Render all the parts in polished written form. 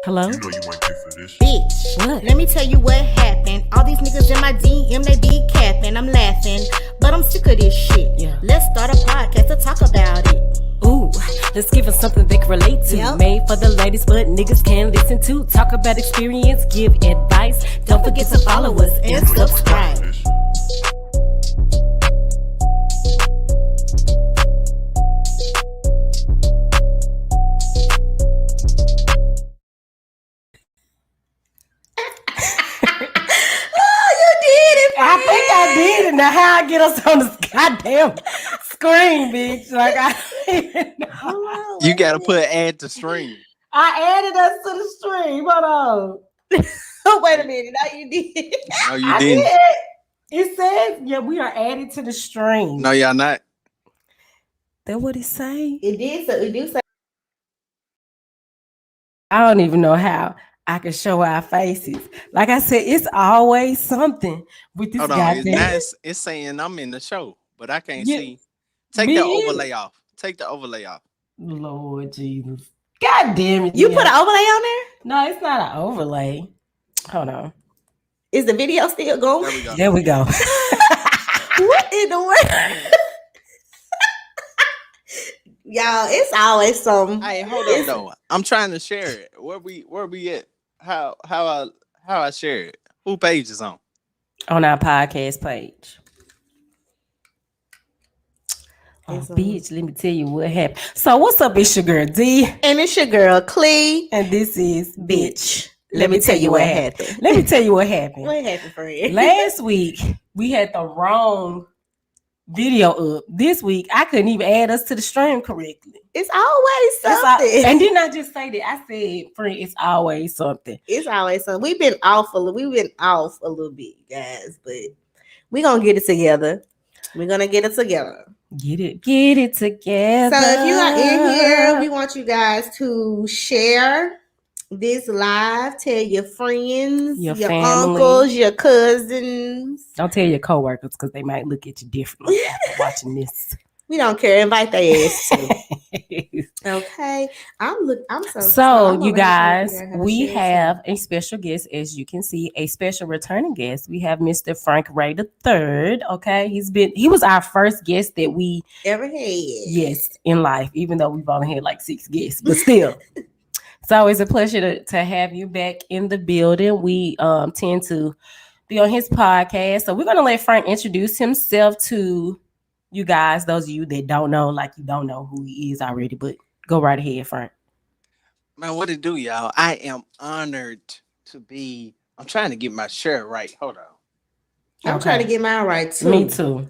Hello? You know you ain't here for this. Bitch, What? let me tell you what happened. All these niggas in my DM, they be capping. I'm laughing, but I'm sick of this shit. Yeah. Let's start a podcast to talk about it. Ooh, let's give us something they can relate to. Yep. Made for the ladies, but niggas can listen to. Talk about experience, give advice. Don't forget to follow us You and know you ain't subscribe. for this. You did it, I think I did it. Now how I get us on this goddamn screen, bitch? Like I don't even know. Hold on, You wait a gotta minute. put add to stream. I added us to the stream. Hold on. Wait a minute. No, you did. No, you I didn't. did. It says, yeah, we are added to the stream. No, y'all not. That what it say? It did. So it do say. I don't even know how I can show our faces. Like I said, it's always something with this Hold on. It's, now goddamn. it's saying I'm in the show, but I can't Yeah, see. Take me the either. overlay off. Take the overlay off. Lord Jesus. God damn it. You yeah. put an overlay on there? No, it's not an overlay. Hold on. Is the video still going? There we go. There we go. What in the world? Y'all, it's always something. Hey, hold up though. I'm trying to share it. Where we at? How I share it? Who page is on? On our podcast page. Oh, It's on. bitch, let me tell you what happened. So, what's up? It's your girl D, And it's your girl, Clee. and this is Bitch, let me tell you what happened. Let me tell you what happened. What happened, friend? Last week, we had the wrong video up. This week, I couldn't even add us to the stream correctly. It's always It's al- something. and didn't I just say that? I said, friend, it's always something. It's always something. We've been off a little bit, guys, but we're gonna get it together. We're gonna get it together. Get it together. So if you are in here, we want you guys to share this live. Tell your friends, Your your family. uncles, your cousins. Don't tell your coworkers because they might look at you differently after watching this. We don't care. Invite their ass too. Okay. I'm so I'm So, gonna you guys, figure out how to we share have a special guest, as you can see, a special returning guest. We have Mr. Frank Ray III. Okay, he was our first guest that we ever had. yes in life, even though we've only had like 6 guests, but still. It's always a pleasure to have you back in the building. We tend to be on his podcast, so we're gonna let Frank introduce himself to you guys. Those of you that don't know, like you don't know who he is already, but go right ahead, Frank. Man, what it do, y'all? I am honored to be. I'm trying to get my shirt right. Hold on. I'm trying to get mine right too. Me too.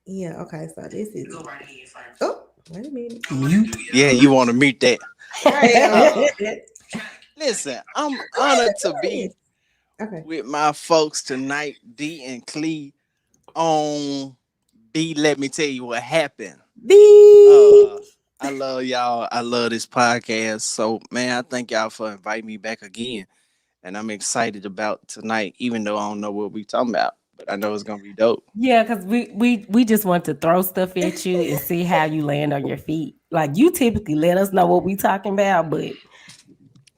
Yeah, okay. So this is Go right ahead, Frank. oh, wait a minute. Mute. Yeah, you want to meet that? Right, Listen, I'm honored to be okay. with my folks tonight, D and Clee, on B. Let me tell you what happened. I love y'all. I love this podcast. So, man, I thank y'all for inviting me back again. And I'm excited about tonight, even though I don't know what we talking about. But I know it's gonna be dope. Yeah, because we just want to throw stuff at you and see how you land on your feet. Like you typically let us know what we talking about, but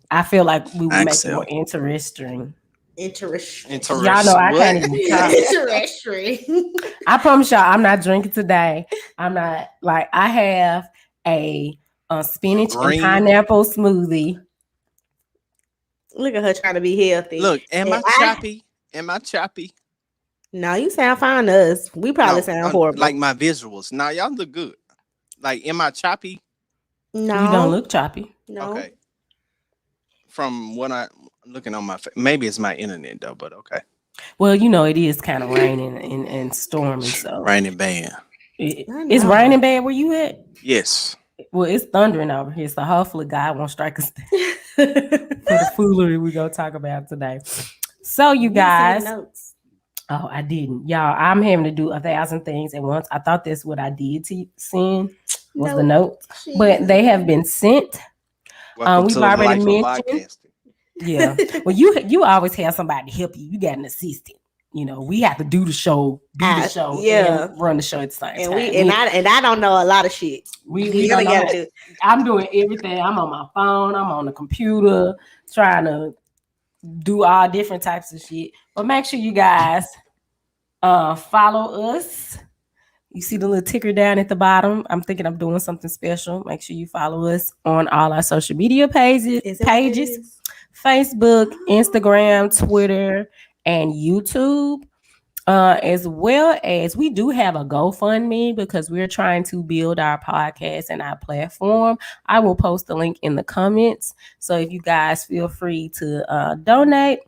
I feel like we would make it more interesting. Interesting. Y'all know I can't even talk. Interesting. I promise y'all, I'm not drinking today. I'm not like I have a spinach and Green. pineapple smoothie. Look at her trying to be healthy. Look, am I And choppy? Am I choppy? No, you sound fine to us. We probably No, sound horrible. Like my visuals. Now y'all look good. Like, am I choppy? no, You don't look choppy. no. Okay. From what I'm looking on my face, maybe it's my internet though, but okay. Well, you know it is kind of raining and storming, so Raining bad. It's raining bad where you at. Yes. Well, it's thundering over here, so hopefully God won't strike us for the foolery we gonna talk about today. So you guys, Notes. oh, I didn't, y'all. I'm having to do 1,000 things at once. I thought that's what I did to send was the note, but they have been sent. Welcome we've to the already life of mentioned. podcasting. Yeah. Well, you always have somebody to help you. You got an assistant. we have to do the show, yeah. and run the show at the same time. I don't know a lot of shit. We don't know. I'm doing everything. I'm on my phone. I'm on the computer, trying to do all different types of shit. But make sure you guys follow us. You see the little ticker down at the bottom. I'm thinking I'm doing something special. Make sure you follow us on all our social media pages, Facebook, Instagram, Twitter, and YouTube. As well as we do have a GoFundMe because we're trying to build our podcast and our platform. I will post the link in the comments. So if you guys feel free to donate,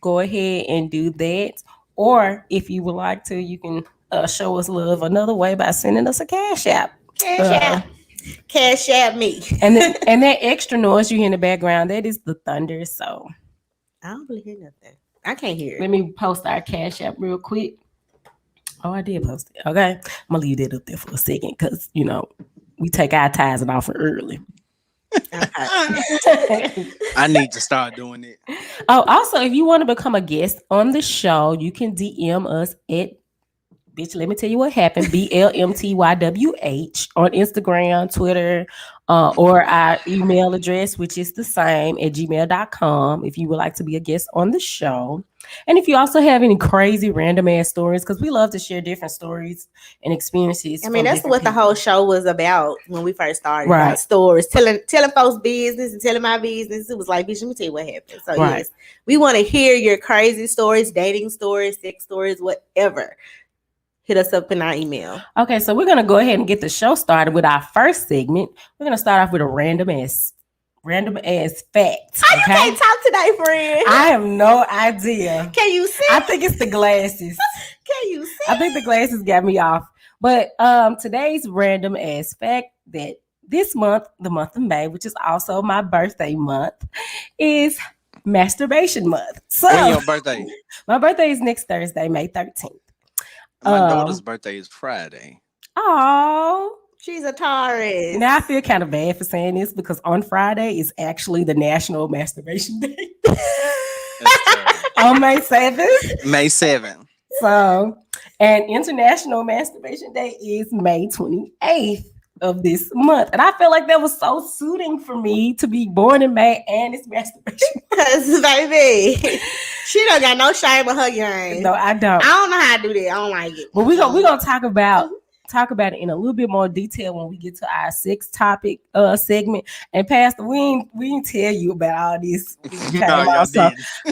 go ahead and do that. Or if you would like to, you can show us love another way by sending us a cash app. Cash app me. and that extra noise you hear in the background, that is the thunder. So I don't really hear nothing. I can't hear it. Let me post our cash app real quick. Oh, I did post it. Okay. I'm gonna leave that up there for a second because we take our ties and offer early. I need to start doing it. Oh, also, if you want to become a guest on the show, you can DM us at Bitch, let me tell you what happened. Blmtywh on Instagram, Twitter, or our email address, which is the same at gmail.com if you would like to be a guest on the show. And if you also have any crazy random ass stories, because we love to share different stories and experiences. I mean, that's what the whole show was about when we first started. Right. About stories, telling folks business and telling my business. It was like, bitch, let me tell you what happened. So yes, we want to hear your crazy stories, dating stories, sex stories, whatever. Hit us up in our email. Okay, so we're gonna go ahead and get the show started with our first segment. We're gonna start off with a random ass fact. How you can't talk today, friend? I have no idea. Can you see? I think it's the glasses. Can you see? I think the glasses got me off. But today's random ass fact that this month, the month of May, which is also my birthday month, is masturbation month. So when your birthday? My birthday is next Thursday, May 13th. My daughter's birthday is Friday. Oh, she's a Taurus. Now I feel kind of bad for saying this because on Friday is actually the National Masturbation Day. On May 7th. May 7th. So, and International Masturbation Day is May 28th of this month. And I feel like that was so suiting for me to be born in May and it's masturbation. Because, baby, she don't got no shame in her game. No, I don't. I don't know how to do that. I don't like it. But we're gonna talk about it in a little bit more detail when we get to our sex topic segment. And Pastor, we didn't tell you about all this.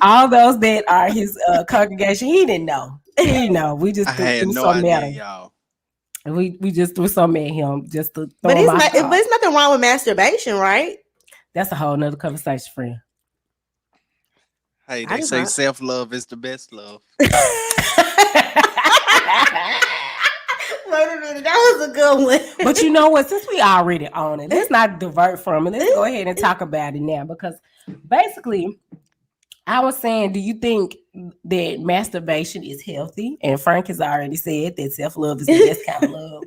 All those that are his congregation, he didn't know. He didn't know. We just had no idea, y'all. We just threw something at him just to throw but it's nothing wrong with masturbation, right? That's a whole nother conversation, friend. Hey, they say self-love is the best love. Wait a minute, that was a good one. But you know what? Since we already on it, let's not divert from it. Let's go ahead and talk about it now because basically I was saying, do you think that masturbation is healthy? And Frank has already said that self-love is the best kind of love.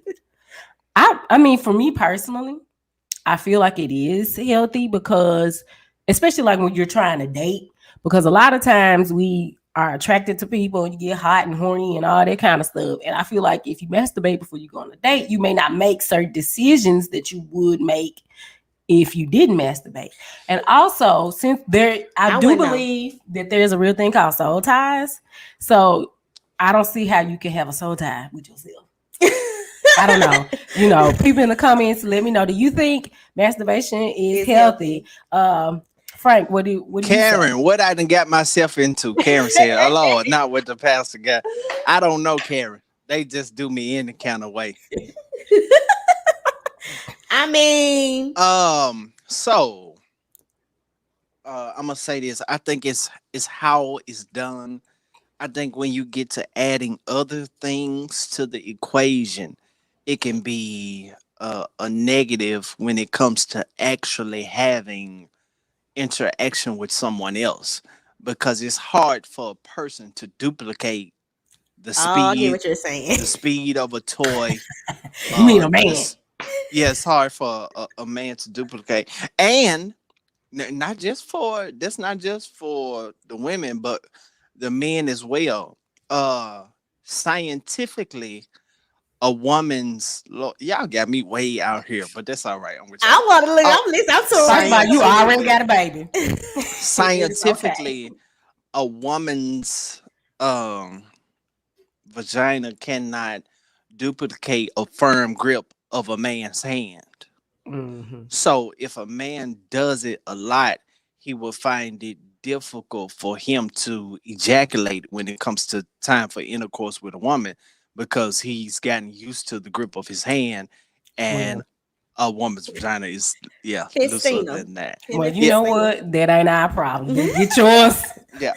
I mean, for me personally, I feel like it is healthy because, especially like when you're trying to date, because a lot of times we are attracted to people and you get hot and horny and all that kind of stuff. And I feel like if you masturbate before you go on a date, you may not make certain decisions that you would make if you didn't masturbate. And also, since I do believe that there's a real thing called soul ties. So I don't see how you can have a soul tie with yourself. I don't know. People in the comments, let me know. Do you think masturbation is healthy? Frank, what do you Karen, say? what I done got myself into? Karen said, "Oh Lord, not what the pastor got." I don't know, Karen. They just do me any kind of way. I mean, so I'm gonna say this. I think it's how it's done. I think when you get to adding other things to the equation, it can be a negative when it comes to actually having interaction with someone else, because it's hard for a person to duplicate the speed. I get what you're saying. The speed of a toy. You mean a man? Yeah, it's hard for a man to duplicate, and not just for the women, but the men as well. scientifically, a woman's y'all got me way out here, but that's all right. I'm with I y'all. want to look. Oh, I'm listening. I'm too First of all, you already scientifically, got a baby. scientifically, a woman's um vagina cannot duplicate a firm grip of a man's hand. Mm-hmm. So if a man does it a lot, he will find it difficult for him to ejaculate when it comes to time for intercourse with a woman because he's gotten used to the grip of his hand, and Well, a woman's vagina is looser Christina. than that. well, you Yeah, know what? That ain't our problem. Just get yours. yeah.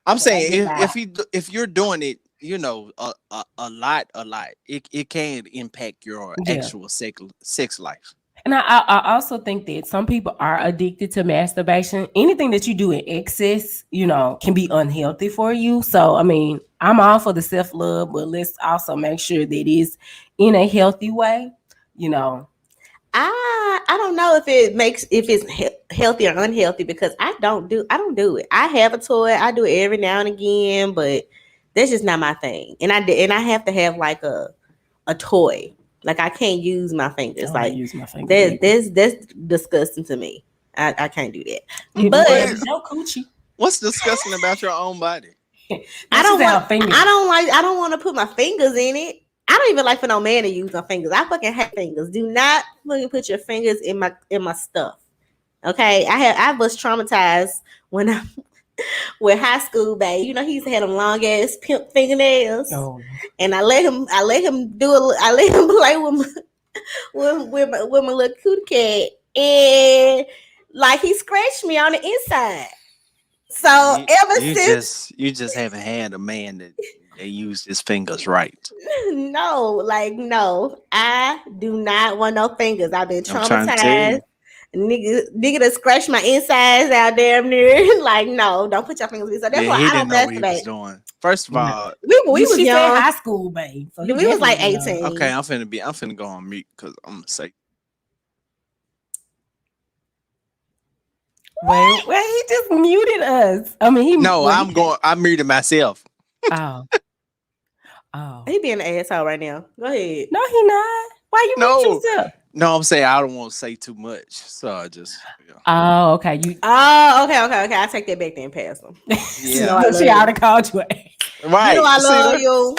I'm So I saying get if by. if you're doing it, a lot, it can impact your Yeah. actual sex life. And I also think that some people are addicted to masturbation. Anything that you do in excess, can be unhealthy for you. So, I mean, I'm all for the self love, but let's also make sure that it's in a healthy way. You know, I don't know if it's healthy or unhealthy because I don't do it. I have a toy. I do it every now and again, but that's just not my thing. And I have to have like a toy. Like I can't use my I fingers. don't Like use my fingers that either. that's disgusting to me. I can't do that. It But rubs Wait, your coochie. what's disgusting about your own body? I That's just don't our want fingers. I don't want to put my fingers in it. I don't even like for no man to use my fingers. I fucking hate fingers. Do not fucking put your fingers in my stuff. Okay, I was traumatized when I with high school, babe. He used to have them long ass pimp fingernails, Oh, and I let him play with my little cootie cat, and like he scratched me on the inside. So You ever you since, just haven't had a man that used his fingers right. no, I do not want no fingers. I've been I'm trying to tell traumatized. you. Nigga that scratched my insides out damn near. Like, no, don't put your fingers in. So Yeah, therefore, he I didn't don't know what he masturbate. was doing. First of no. all, We was She said young. high school, babe. So he We was like definitely know. 18. okay, I'm finna go on mute because I'm gonna say Wait, he just muted us. I mean, no. he I muted myself. oh, oh. He being an asshole right now. Go ahead. No, he not. Why you mute No, yourself? no, I'm saying I don't want to say too much, so I just Oh, okay. You Oh, okay. I take that back then, pass him. You know yeah. I love she you. already called you. You know Right. I See love that? you.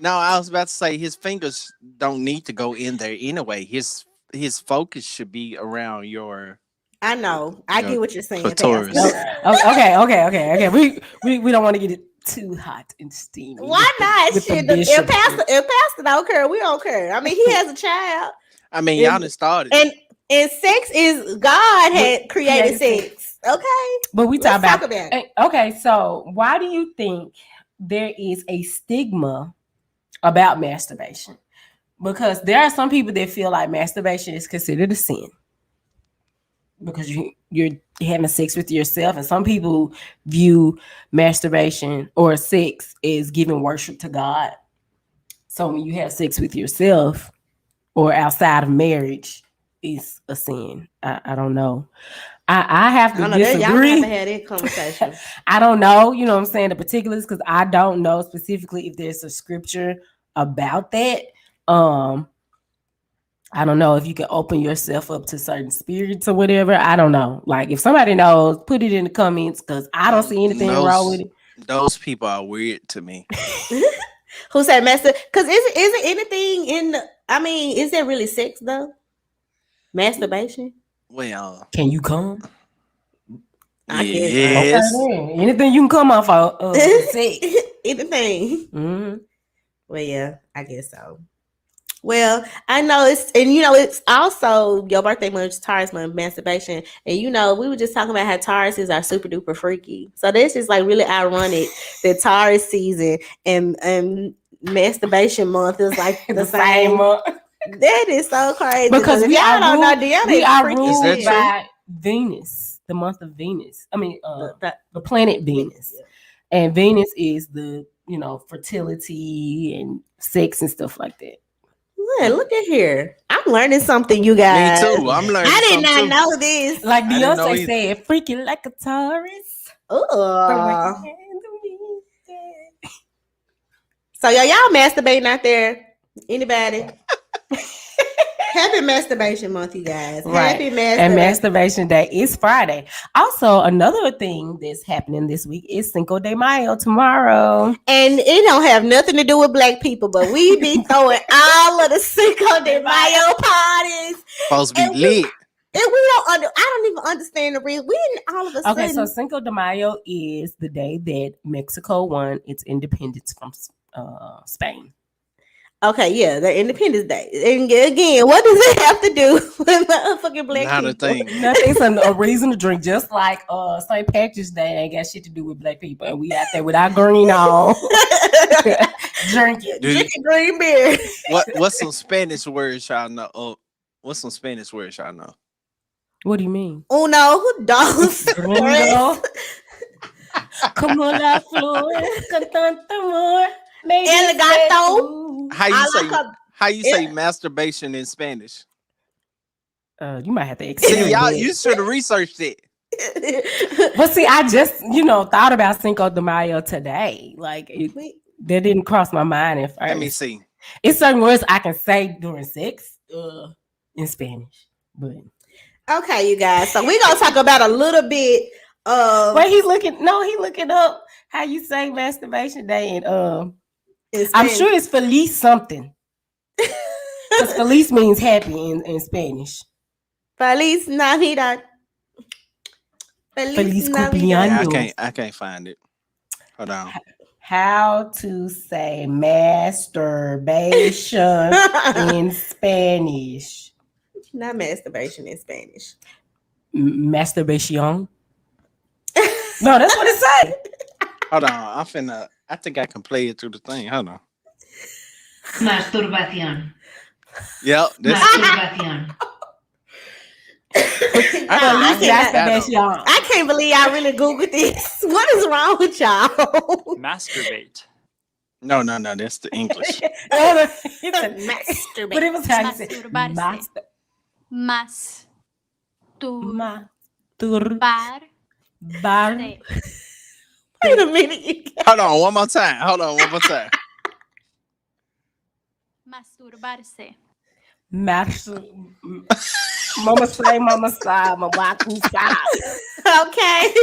No, I was about to say his fingers don't need to go in there anyway. His focus should be around I know. I your get what you're saying, No, clitoris. Pastor. okay. We don't want to get it too hot and steamy Why not? with the Shit, if bishop. Pastor don't care, we don't care. I mean, he has a child, I mean, y'all and done started it. and, and sex is God We had created created sex. Okay, But we talk let's talk about about it. okay. So why do you think there is a stigma about masturbation? Because there are some people that feel like masturbation is considered a sin because you're having sex with yourself, and some people view masturbation or sex as giving worship to God. So when you have sex with yourself or outside of marriage, it's a sin. I don't know. I have I to don't know. Y'all gonna have to disagree. have that conversation. I don't know, what I'm saying, the particulars, because I don't know specifically if there's a scripture about that. I don't know if you can open yourself up to certain spirits or whatever. I don't know. Like if somebody knows, put it in the comments because I don't see anything wrong with Those people are weird to me. Who said master? Because isn't anything in the? I mean, is there really sex though? Masturbation. Well, it. Can you come? I guess Okay, yes. then. Anything you can come off of sex. anything. Mm-hmm. Well, yeah, I guess so. Well, I know it's also your birthday month, Taurus month, masturbation, and we were just talking about how Tauruses are super duper freaky. So that's just like really ironic that Taurus season and masturbation month is like the same. That is so crazy Because if we y'all are don't know, ruled, Deanna we is are freaky Is that ruled shit. true? by Venus, the month of Venus. I mean, The planet Venus, yeah. and Venus is the fertility and sex and stuff like that. Look at here. I'm learning something, you Me guys. too. I'm learning I did something not too. know this. Like I didn't know Beyonce either. said, "Freaking like a Taurus." The way you Oh, handle me, yeah. So y'all masturbating out there? Anybody? Happy masturbation month, you guys. Right. Happy masturbation. And masturbation day is Friday. Also, another thing that's happening this week is Cinco de Mayo tomorrow. And it don't have nothing to do with black people, but we be throwing all of the Cinco de Mayo parties. Supposed to be lit. And we I don't even understand the reason. We didn't all of a sudden. Okay, so Cinco de Mayo is the day that Mexico won its independence from Spain. Okay, yeah, the Independence Day. And again, what does it have to do with motherfucking black Not people? a thing. Nothing's a reason to drink, just like St. Patrick's Day ain't got shit to do with black people, and we out there with our green on, drinking Green beer. What's some Spanish words y'all know? What's some Spanish words y'all know? What do you mean? Uno, dos, Gringo, como la flor, con tanto amor. El gato. How you say masturbation in Spanish? You might have to See, explain. you should have researched it. But see, I just thought about Cinco de Mayo today. Like that didn't cross my mind at first. Let me see. It's certain words I can say during sex in Spanish, but okay, you guys. So we're gonna talk about a little bit of. Wait, he looking up how you say masturbation day and I'm sure it's Feliz something. Because Feliz means happy in Spanish. Feliz Navidad. Feliz Navidad. cumpleaños. Yeah, I can't find it. Hold on. How to say masturbation in Spanish? Not masturbation in Spanish. Masturbation. No, that's what it say. Hold on. I think I can play it through the thing. Hold on. Masturbación. Yep. Masturbación. I can't believe I really Googled this. What is wrong with y'all? Masturbate. No, that's the English. Masturbate. But it was how you say Masturbar. Wait a minute. Hold on, one more time. Masturbarse. Mama say, mama side, mama side. Okay.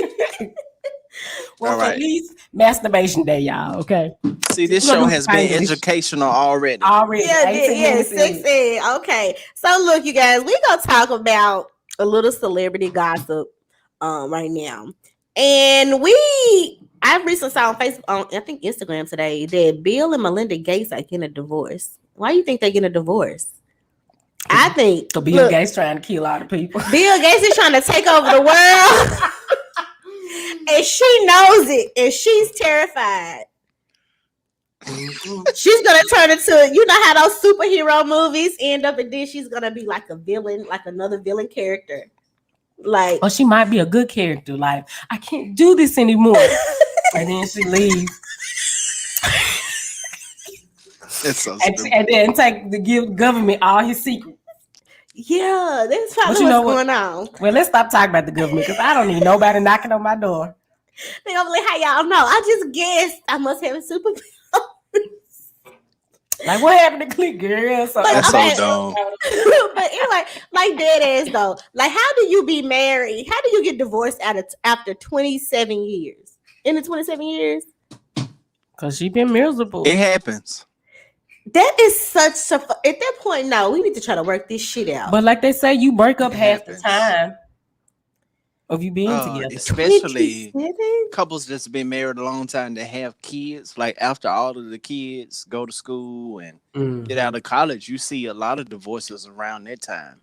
Well, All right. at least masturbation day, y'all. Okay. See, this show has been educational already. Yeah, 6 ed. Okay. So look, you guys, we're gonna talk about a little celebrity gossip right now. And I recently saw on Facebook, I think Instagram today, that Bill and Melinda Gates are getting a divorce. Why do you think they're getting a divorce? I think Bill Gates trying to kill all the people. Bill Gates is trying to take over the world. And she knows it, and she's terrified. She's gonna turn into, how those superhero movies end up, and then she's gonna be like a villain, like another villain character. Like, or she might be a good character. Like, I can't do this anymore, and then she leaves. It's so stupid. And then give government all his secrets. Yeah, that's probably what's going on. Well, let's stop talking about the government because I don't need nobody knocking on my door. They gonna be like, "How y'all know? I just guessed I must have a superpower." Like, what happened to Click Girl? That's so dumb. But anyway, like dead ass though. Like, how do you be married? How do you get divorced after 27 years? In the 27 years? Because she been miserable. It happens. That is such a. At that point, no, we need to try to work this shit out. But like they say, you break up half the time of you being together. Especially couples that's been married a long time that have kids. Like after all of the kids go to school and get out of college, you see a lot of divorces around that time.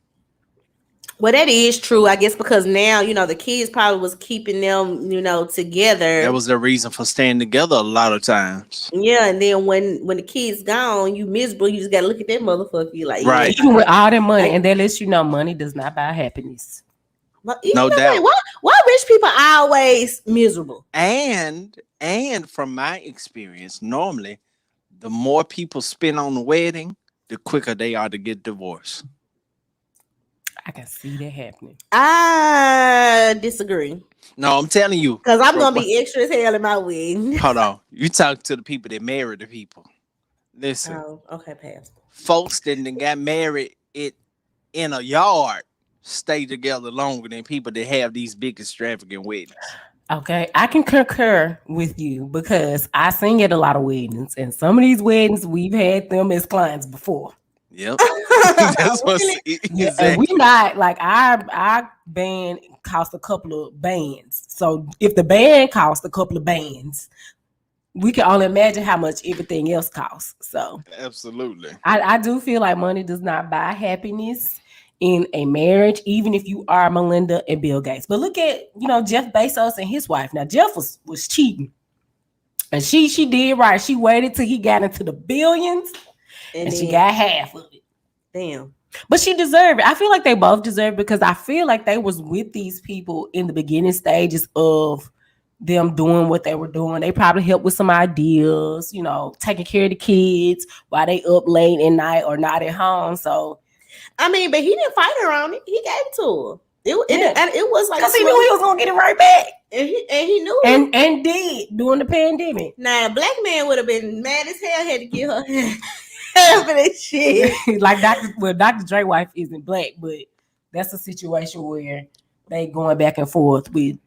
Well, that is true, I guess, because now, the kids probably was keeping them, together. That was the reason for staying together a lot of times. Yeah, and then when the kid's gone, you miserable. You just got to look at that motherfucker. You like, right. Even with all that money, and that lets you know money does not buy happiness. No doubt. Why rich people are always miserable? And from my experience, normally, the more people spend on the wedding, the quicker they are to get divorced. I can see that happening. I disagree. No, I'm telling you. Because I'm going to be extra as hell in my wedding. Hold on. You talk to the people that marry the people. Listen, Oh, okay, Pastor. folks that done got married in a yard stay together longer than people that have these big extravagant weddings. Okay, I can concur with you because I sing at a lot of weddings, and some of these weddings we've had them as clients before. Yep. That's what's Really? Yeah, and we exactly. not like our band cost a couple of bands. So if the band cost a couple of bands, we can only imagine how much everything else costs. So Absolutely. I do feel like money does not buy happiness in a marriage, even if you are Melinda and Bill Gates. But look at, Jeff Bezos and his wife. Now Jeff was cheating. And she did right. She waited till he got into the billions and she got half of it. Damn. But she deserved it. I feel like they both deserve it because I feel like they was with these people in the beginning stages of them doing what they were doing. They probably helped with some ideas, taking care of the kids while they up late at night or not at home. So I mean, but he didn't fight her on it. He gave it to her. It was like because he knew he was gonna get it right back. And he knew it. And did during the pandemic. Now a black man would have been mad as hell, had to get her half of that shit. Like Dr. Dre wife isn't black, but that's a situation where they going back and forth with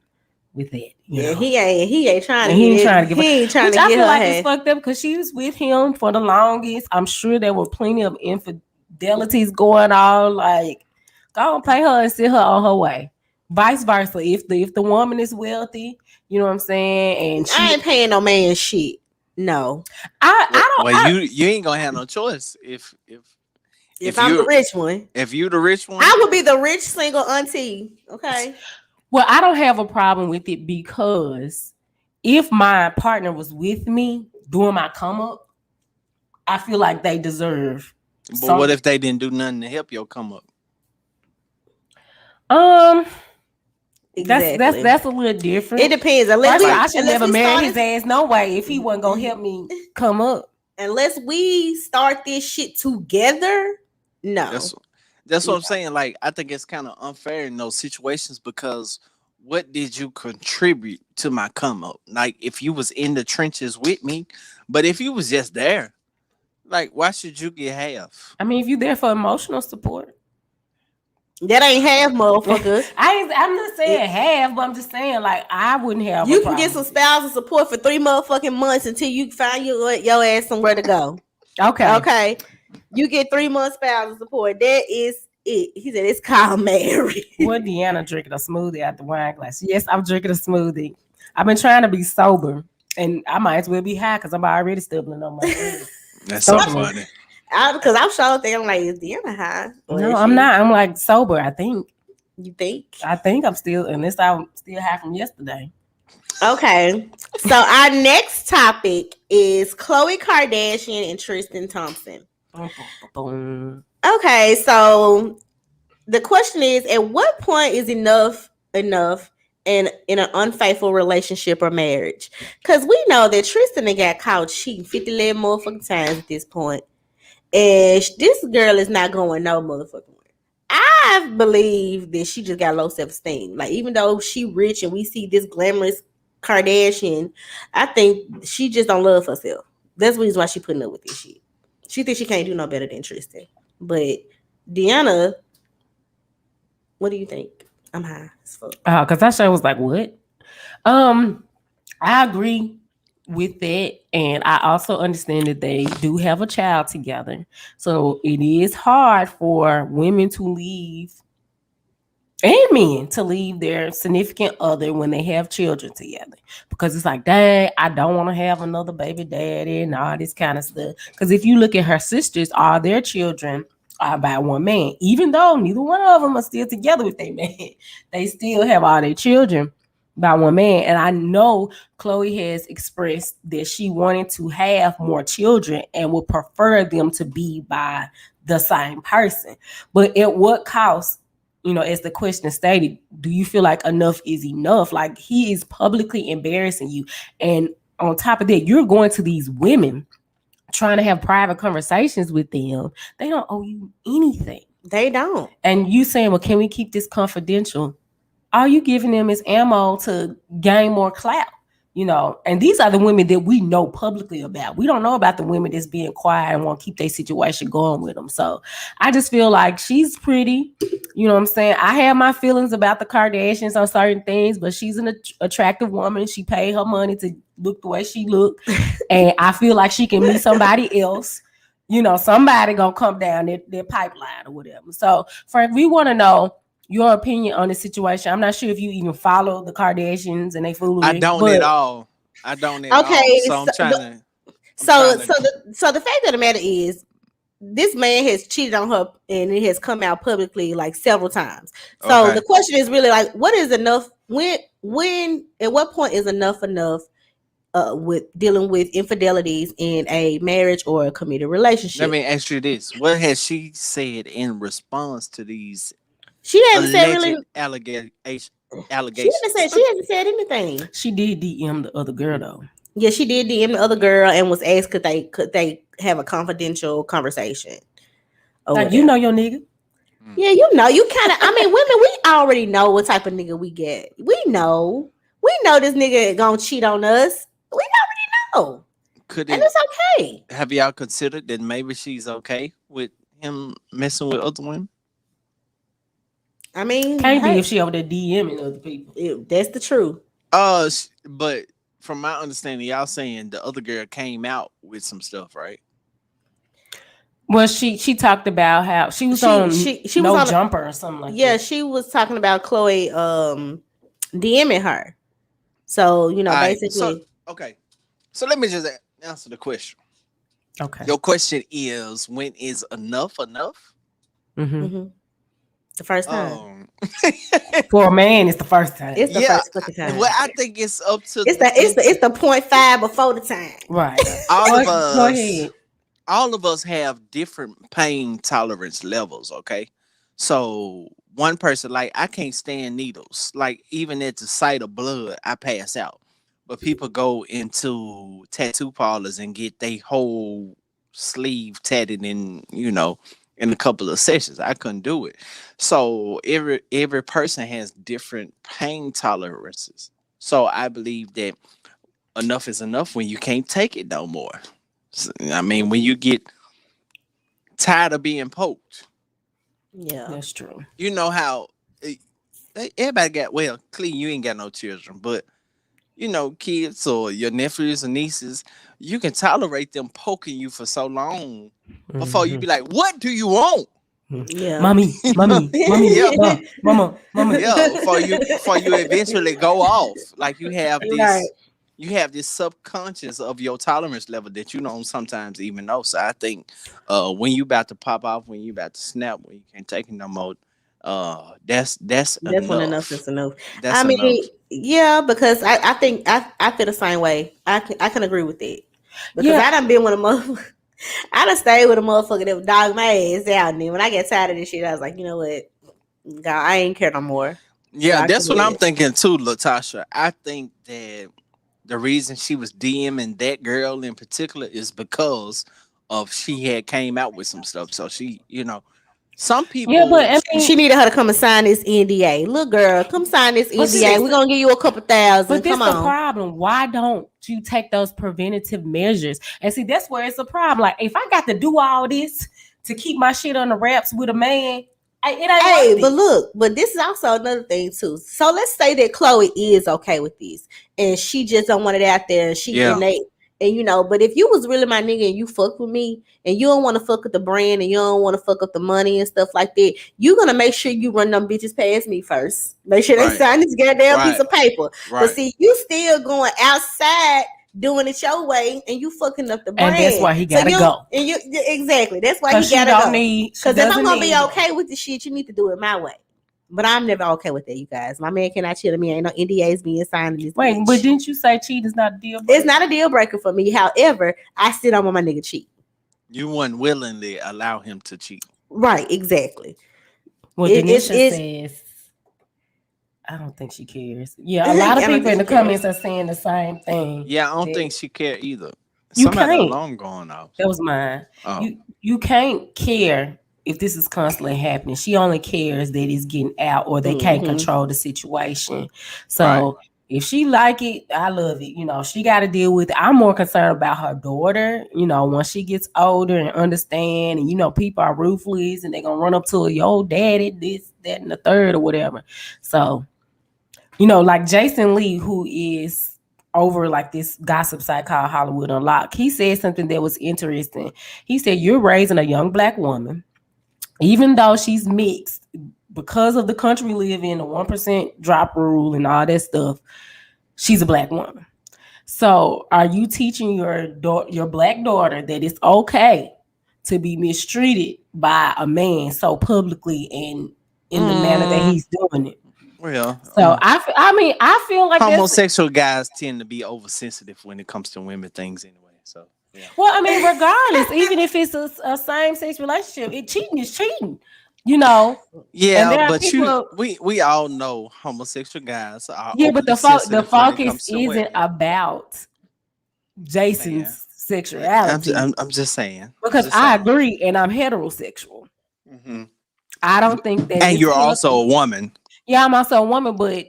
that. Yeah, he ain't trying to. He ain't trying to give. He ain't trying to I get feel her like half. it's fucked up because she was with him for the longest. I'm sure there were plenty of infidelities going on. Like, go and pay her and send her on her way. Vice versa. If the woman is wealthy, you know what I'm saying, and I ain't paying no man shit. No, I don't. Well, you ain't gonna have no choice if I'm the rich one. If you the rich one, I would be the rich single auntie. Okay. Well, I don't have a problem with it because if my partner was with me during my come up, I feel like they deserve. But what if they didn't do nothing to help your come up? Exactly. That's a little different. It depends. I should never marry his ass no way if he wasn't gonna help me come up. Unless we start this shit together, no. That's what I'm saying. Like, I think it's kind of unfair in those situations because what did you contribute to my come up? Like, if you was in the trenches with me, but if you was just there, like, why should you get half? I mean, if you there for emotional support. That ain't half, motherfucker. I'm not saying half, but I'm just saying, like, I wouldn't have. You can get some spousal support for 3 motherfucking months until you find your ass somewhere to go. Okay. You get 3 months spousal support. That is it. He said it's called marriage. What Deanna drinking a smoothie out the wine glass? Yes, I'm drinking a smoothie. I've been trying to be sober, and I might as well be high because I'm already stumbling on my head. That's so funny. Because I'm sure I'm like, is Deanna high? No, I'm not. I'm like sober, I think. You think? I think I'm still, unless I'm still high from yesterday. Okay. So our next topic is Khloe Kardashian and Tristan Thompson. Okay, so the question is, at what point is enough in an unfaithful relationship or marriage? Because we know that Tristan got caught cheating 50 motherfucking times at this point. And this girl is not going no motherfucking way. I believe that she just got low self-esteem. Like, even though she rich and we see this glamorous Kardashian, I think she just don't love herself. That's the reason why she putting up with this shit. She thinks she can't do no better than Tristan. But Deanna, what do you think? I'm high as fuck. Because that show was like, what? I agree with that, and I also understand that they do have a child together, so it is hard for women to leave and men to leave their significant other when they have children together, because it's like, dang, I don't want to have another baby daddy and all this kind of stuff. Because if you look at her sisters, all their children are by one man, even though neither one of them are still together with their man, they still have all their children by one man. And I know Khloe has expressed that she wanted to have more children and would prefer them to be by the same person. But at what cost, as the question stated, do you feel like enough is enough? Like, he is publicly embarrassing you. And on top of that, you're going to these women trying to have private conversations with them. They don't owe you anything. They don't. And you saying, well, can we keep this confidential? All you giving them is ammo to gain more clout. You know, and these are the women that we know publicly about. We don't know about the women that's being quiet and want to keep their situation going with them. So I just feel like she's pretty. You know what I'm saying? I have my feelings about the Kardashians on certain things, but she's an attractive woman. She paid her money to look the way she look. And I feel like she can meet somebody else. You know, somebody gonna come down their pipeline or whatever. So Frank, we want to know your opinion on the situation. I'm not sure if you even follow the Kardashians and they foolery. I don't at all. Okay, So I'm trying to. So the fact of the matter is, this man has cheated on her, and it has come out publicly like several times. So the question is really like, what is enough? When at what point is enough? With dealing with infidelities in a marriage or a committed relationship. Let me ask you this: what has she said in response to these? She hasn't said really allegations. She hasn't said anything. She did DM the other girl though. Yeah, she did DM the other girl and was asked could they have a confidential conversation. Like, you know your nigga. Yeah, you know, you kind of. I mean, women, we already know what type of nigga we get. We know this nigga gonna cheat on us. We already know. And it's okay. Have y'all considered that maybe she's okay with him messing with other women? I mean, can't be if she over there DMing other people. That's the truth. But from my understanding, y'all saying the other girl came out with some stuff, right? Well, she talked about how she was on Jumper or something like that. Yeah, she was talking about Chloe DMing her. So, you know, basically. So let me just answer the question. Okay. Your question is, when is enough enough? Mm-hmm. The first time. For a man, it's the first time. It's the first fucking time. Well, I think it's up to it's the 0.5 before the time. Right. All of us have different pain tolerance levels, okay? So one person, like, I can't stand needles. Like, even at the sight of blood, I pass out. But people go into tattoo parlors and get their whole sleeve tatted in a couple of sessions. I couldn't do it. So every person has different pain tolerances. So I believe that enough is enough when you can't take it no more. I mean, when you get tired of being poked. Yeah, that's true. You know how everybody Clee, you ain't got no children, but kids or your nephews and nieces, you can tolerate them poking you for so long before you be like, what do you want? Yeah, mommy, yeah. mama. Yeah, before you eventually go off. Like you have this. Right. You have this subconscious of your tolerance level that you don't sometimes even know. So I think when you about to pop off, when you about to snap, when you can't take it no more, that's enough. When enough is enough. That's enough. Yeah, because I think I feel the same way. I can agree with that. Because I done been with a motherfucker. I done stayed with a motherfucker that would dog my ass out. And then when I get tired of this shit, I was like, you know what? God, I ain't care no more. Yeah, so that's what I'm thinking too, Latasha. I think that the reason she was DMing that girl in particular is because of she had came out with some stuff. So she, some people. Yeah, but I mean, she needed her to come and sign this NDA. Look, girl, come sign this NDA. We're gonna give you a couple thousand. But this is the problem. Why don't you take those preventative measures? And see, that's where it's a problem. Like, if I got to do all this to keep my shit on the wraps with a man, it ain't. But this is also another thing too. So let's say that Chloe is okay with this, and she just don't want it out there. And but if you was really my nigga and you fuck with me, and you don't want to fuck with the brand, and you don't want to fuck up the money and stuff like that, you gonna make sure you run them bitches past me first. Make sure they sign this goddamn piece of paper. Right. But see, you still going outside doing it your way, and you fucking up the brand. And that's why he gotta go. And exactly, that's why he gotta go. Because if I'm gonna be okay with the shit, you need to do it my way. But I'm never okay with that, you guys. My man cannot cheat on me. Ain't no NDAs being signed. Wait, bitch. But didn't you say cheat is not a deal breaker? It's not a deal breaker for me. However, I still don't want my nigga cheat. You wouldn't willingly allow him to cheat. Right, exactly. Well, Denisha says, I don't think she cares. Yeah, a lot of people in the comments are saying the same thing. Yeah, I don't think she cares either. Somebody alarm going off. That was mine. Oh. You can't care if this is constantly happening. She only cares that it's getting out or they can't control the situation. So If she like it, I love it. She got to deal with it. I'm more concerned about her daughter. Once she gets older and understand, and people are ruthless and they're gonna run up to her, yo, daddy, this, that, and the third, or whatever. So, like Jason Lee, who is over like this gossip site called Hollywood Unlocked, he said something that was interesting. He said, "You're raising a young black woman, even though she's mixed, because of the country we live in, the 1% drop rule and all that stuff. She's a black woman. So are you teaching your black daughter that it's okay to be mistreated by a man so publicly and in the manner that he's doing it?" Well, So I feel like homosexual guys tend to be oversensitive when it comes to women things anyway. So yeah. Well, regardless, even if it's a same-sex relationship, cheating is cheating. Yeah, but we all know homosexual guys are but the focus isn't about Jason's sexuality. I'm just saying, because I agree, and I'm heterosexual. Mm-hmm. I don't think that. And you're also a woman. Yeah, I'm also a woman, but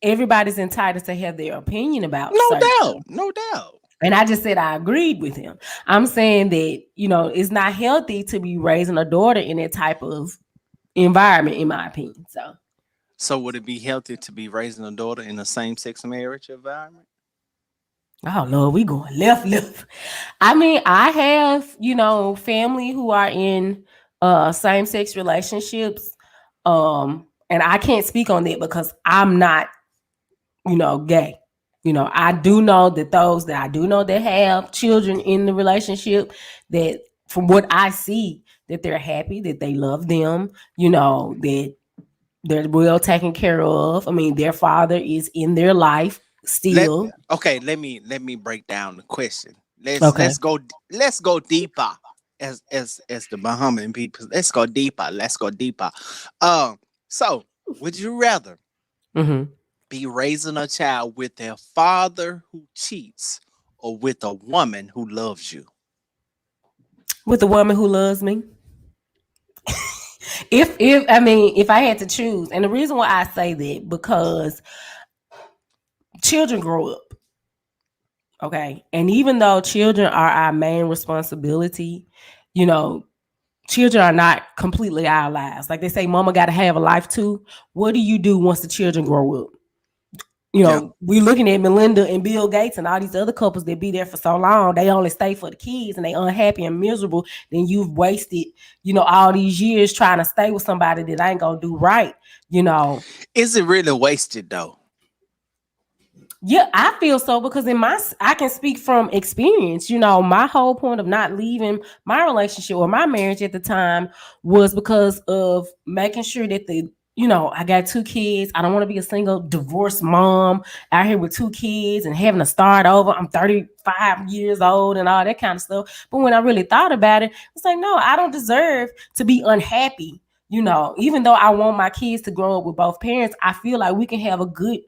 everybody's entitled to have their opinion about. No doubt. And I just said I agreed with him. I'm saying that it's not healthy to be raising a daughter in that type of environment, in my opinion. So would it be healthy to be raising a daughter in a same-sex marriage environment? Oh Lord, we going left. I have family who are in same-sex relationships, and I can't speak on that because I'm not gay. I do know that those that I do know that have children in the relationship, that from what I see, that they're happy, that they love them, that they're well taken care of. Their father is in their life still. Let me break down the question. Let's go deeper as the Bahamian people. Let's go deeper. So would you rather be raising a child with their father who cheats or with a woman who loves you? With a woman who loves me. If I had to choose, and the reason why I say that, because children grow up. Okay. And even though children are our main responsibility, children are not completely our lives. Like they say, mama got to have a life too. What do you do once the children grow up? We're looking at Melinda and Bill Gates and all these other couples that be there for so long. They only stay for the kids and they unhappy and miserable. Then you've wasted, all these years trying to stay with somebody that ain't gonna do right. Is it really wasted though? Yeah, I feel so, because I can speak from experience. My whole point of not leaving my relationship or my marriage at the time was because of making sure that I got 2 kids. I don't want to be a single divorced mom out here with 2 kids and having to start over. I'm 35 years old and all that kind of stuff. But when I really thought about it, it's like, no, I don't deserve to be unhappy. Even though I want my kids to grow up with both parents, I feel like we can have a good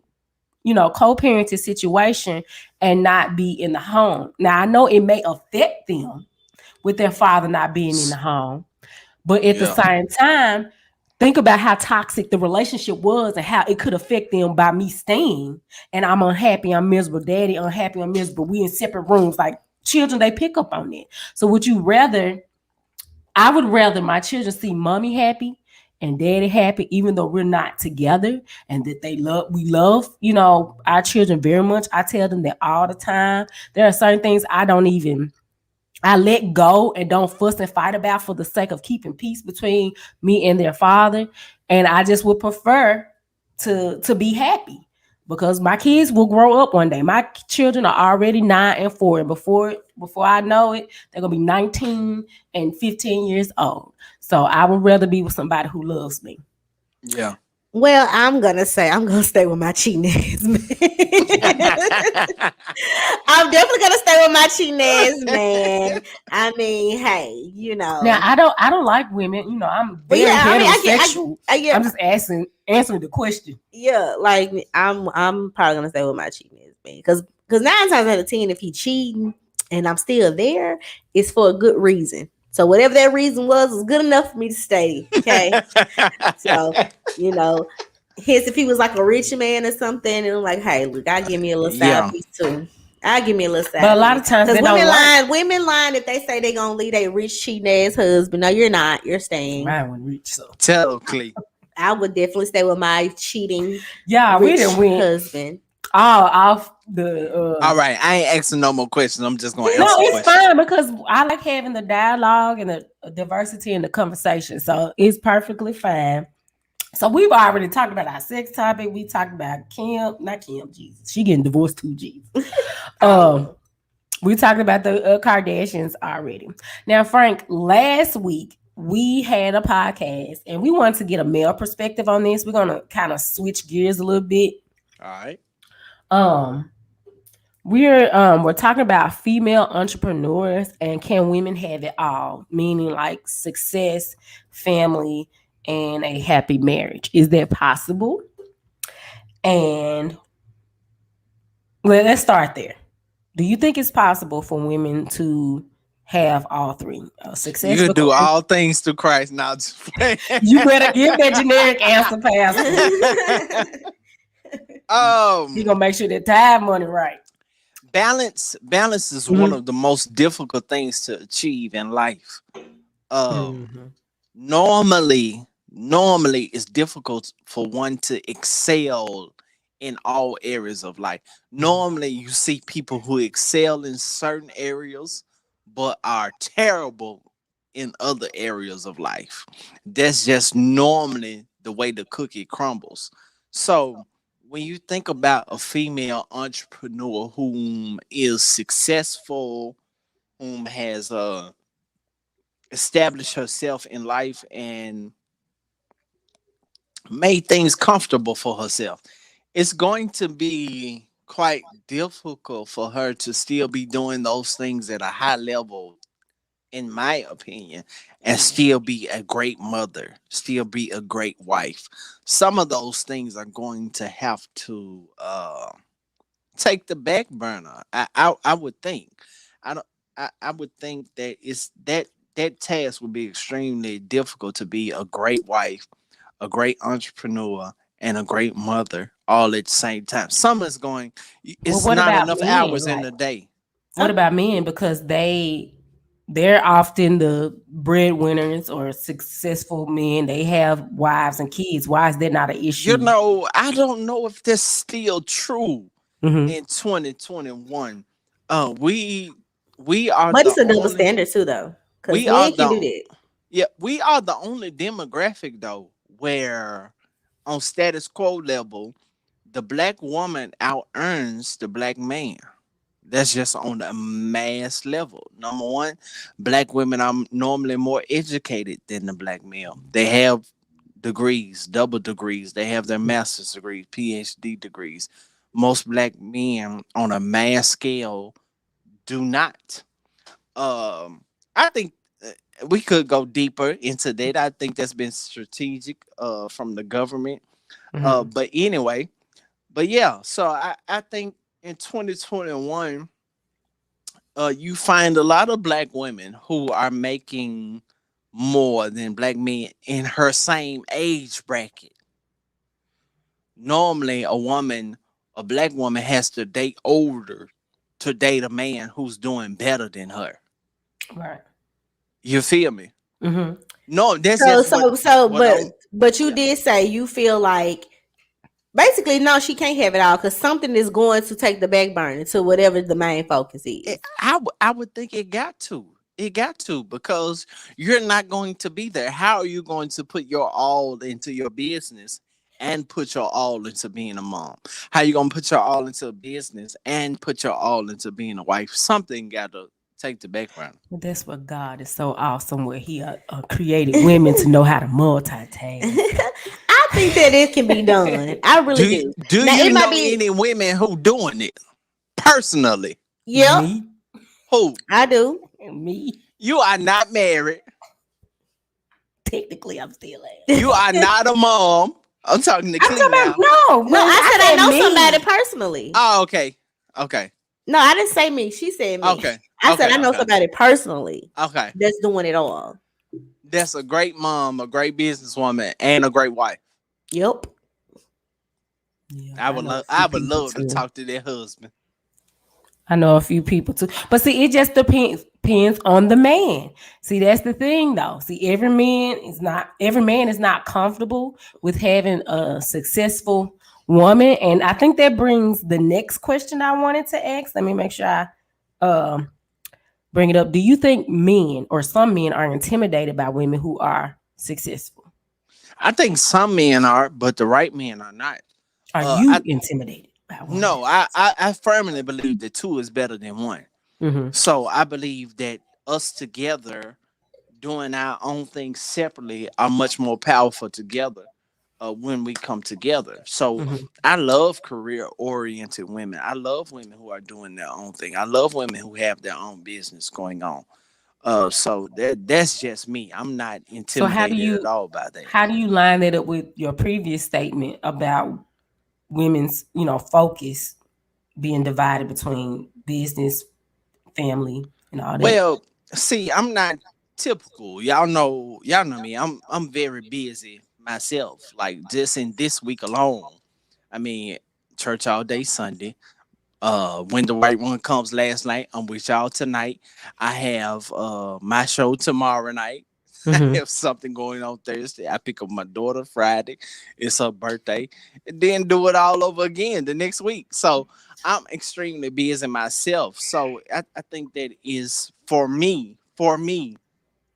co-parenting situation and not be in the home. Now, I know it may affect them with their father not being in the home, but at the same time, think about how toxic the relationship was and how it could affect them by me staying. And I'm unhappy, I'm miserable. Daddy unhappy, I'm miserable. We in separate rooms. Like children, they pick up on it. So I would rather my children see mommy happy and daddy happy, even though we're not together, and that we love, our children very much. I tell them that all the time. There are certain things I let go and don't fuss and fight about for the sake of keeping peace between me and their father. And I just would prefer to be happy, because my kids will grow up one day. My children are already 9 and 4. And before I know it, they're going to be 19 and 15 years old. So I would rather be with somebody who loves me. Yeah. Well, I'm going to stay with my cheating ass man. I'm definitely going to stay with my cheating ass man. Hey, Now, I don't like women. I'm very heterosexual. I'm just answering the question. Yeah, like I'm probably going to stay with my cheating ass man. Because 9 times out of 10, if he cheating and I'm still there, it's for a good reason. So whatever that reason was good enough for me to stay. Okay. So, Hence, if he was like a rich man or something, and I'm like, hey, look, I give me a little side piece too. I give me a little side. But a lot of times they women don't lie. Women lying if they say they gonna leave their rich cheating ass husband. No, you're not. You're staying. Mine was rich, so Tell Clee. I would definitely stay with my cheating we didn't win husband. off the All right, I ain't asking no more questions. I'm just gonna answer no, it's questions. fine because I like having the dialogue and the diversity in the conversation. So it's perfectly fine. So we've already talked about our sex topic. We talked about not Kim, Jesus. She getting divorced too, Jesus. We talked about the Kardashians already. Now, Frank, last week we had a podcast and we wanted to get a male perspective on this. We're gonna kind of switch gears a little bit. All right. We're talking about female entrepreneurs and can women have it all, meaning like success, family, and a happy marriage. Is that possible? And let's start there. Do you think it's possible for women to have all three? Success. You can do all things through Christ. Now, just playing. You better give that generic answer, Pastor. You're gonna make sure that time money right. Balance is one of the most difficult things to achieve in life. Normally it's difficult for one to excel in all areas of life. Normally you see people who excel in certain areas but are terrible in other areas of life. That's just normally the way the cookie crumbles. So when you think about a female entrepreneur whom is successful, whom has established herself in life and made things comfortable for herself, it's going to be quite difficult for her to still be doing those things at a high level, in my opinion, and still be a great mother, still be a great wife. Some of those things are going to have to take the back burner. I would think. I would think that that task would be extremely difficult to be a great wife, a great entrepreneur, and a great mother all at the same time. Some is going. It's not enough hours in the day. What about men? Because they're often the breadwinners or successful men. They have wives and kids. Why is that not an issue? You know, I don't know if that's still true in 2021. We are. But it's a double standard too, though. We men can do that. Yeah, we are the only demographic though where, on status quo level, the black woman out earns the black man. That's just on the mass level. Number one, black women are normally more educated than the black male. They have degrees, double degrees. They have their master's degrees, PhD degrees. Most black men on a mass scale do not. I think we could go deeper into that. I think that's been strategic from the government. But anyway, yeah, so I think in 2021, you find a lot of black women who are making more than black men in her same age bracket. Normally, a black woman has to date older to date a man who's doing better than her. Right. You feel me? No, that's but you did say you feel like basically no, she can't have it all because something is going to take the back burner to whatever the main focus is. I would think it got to. It got to, because you're not going to be there. How are you going to put your all into your business and put your all into being a mom? How you going to put your all into a business and put your all into being a wife? Something got to take the background. Well, that's what God is so awesome, where He created women to know how to multitask. I think that it can be done. I really do. Do now, you know any women who doing it personally? Yeah. Me? Who? I do. Me. You are not married. Technically, I'm still You are not a mom. I'm talking to Cleo now. No, I said I know somebody personally. Oh, okay. No, I didn't say me. She said me. Okay. I said I know somebody personally. Okay. That's doing it all. That's a great mom, a great businesswoman, and a great wife. Yep. Yeah, I would know a love. few I would people love to too. talk to their husband. I know a few people too. But see, it just depends on the man. See, that's the thing though. See, every man is not comfortable with having a successful woman. And I think that brings the next question I wanted to ask. Let me make sure I bring it up. Do you think men or some men are intimidated by women who are successful? I think some men are, but the right men are not. Are I you intimidated by women? No, I firmly believe that two is better than one. Mm-hmm. So I believe that us together doing our own things separately are much more powerful together when we come together. So Mm-hmm. I love career oriented women. I love women who are doing their own thing. I love women who have their own business going on. So that's just me. I'm not So intimidated at all by that. how do you line that up with your previous statement about women's, focus being divided between business, family, and all that? Well, see, I'm not typical. Y'all know me. I'm very busy myself. Like just in this week alone. I mean, church all day Sunday. When the right one comes last night, I'm with y'all tonight. I have my show tomorrow night. I Mm-hmm. have something going on Thursday. I pick up my daughter Friday. It's her birthday. And then do it all over again the next week. So I'm extremely busy myself. So I think that is for me,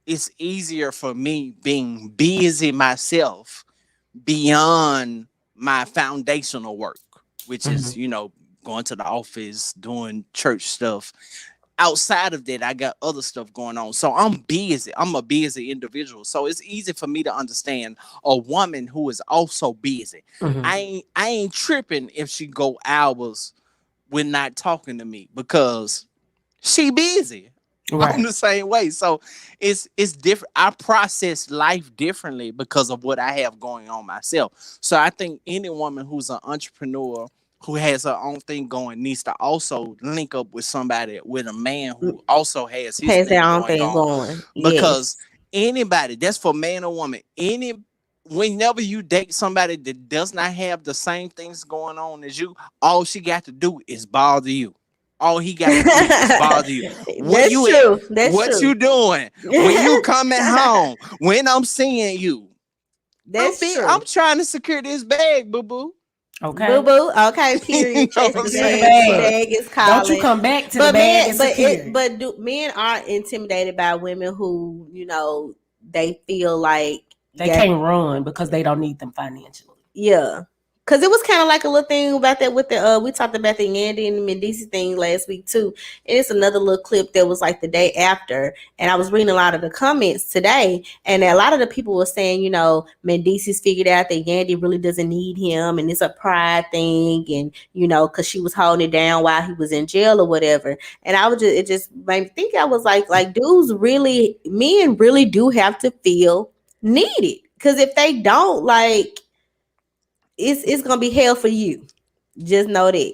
it's easier for me being busy myself beyond my foundational work, which Mm-hmm. is, going to the office, doing church stuff. Outside of that, I got other stuff going on. So I'm busy. I'm a busy individual. So it's easy for me to understand a woman who is also busy. Mm-hmm. I ain't tripping if she go hours with not talking to me because she busy. I'm Right. the same way. So it's different. I process life differently because of what I have going on myself. So I think any woman who's an entrepreneur who has her own thing going needs to also link up with somebody, with a man who also has his Has their thing own going thing on. going. Because Yes. anybody, that's for man or woman, whenever you date somebody that does not have the same things going on as you, all she got to do is bother you. All he got to do is bother you. Where That's you at? true. That's What true. you doing? When you coming home? When I'm seeing you? That's I'm true. trying to secure this bag, boo boo. Boo Okay. boo. Okay, You period. know Chase what I'm the Secure the bag. saying? The bag. So bag is Don't you calling. come back to the But bag men, is secure. men are intimidated by women who, they feel like They can't run because they don't need them financially. yeah. Cause it was kind of like a little thing about that with the we talked about the Yandy and the Mendici thing last week too. And it's another little clip that was like the day after. And I was reading a lot of the comments today, and a lot of the people were saying, Mendici's figured out that Yandy really doesn't need him, and it's a pride thing, and cause she was holding it down while he was in jail or whatever. And it just made me think. I was like men really do have to feel needed. Cause if they don't, like, it's gonna be hell for you. Just know that.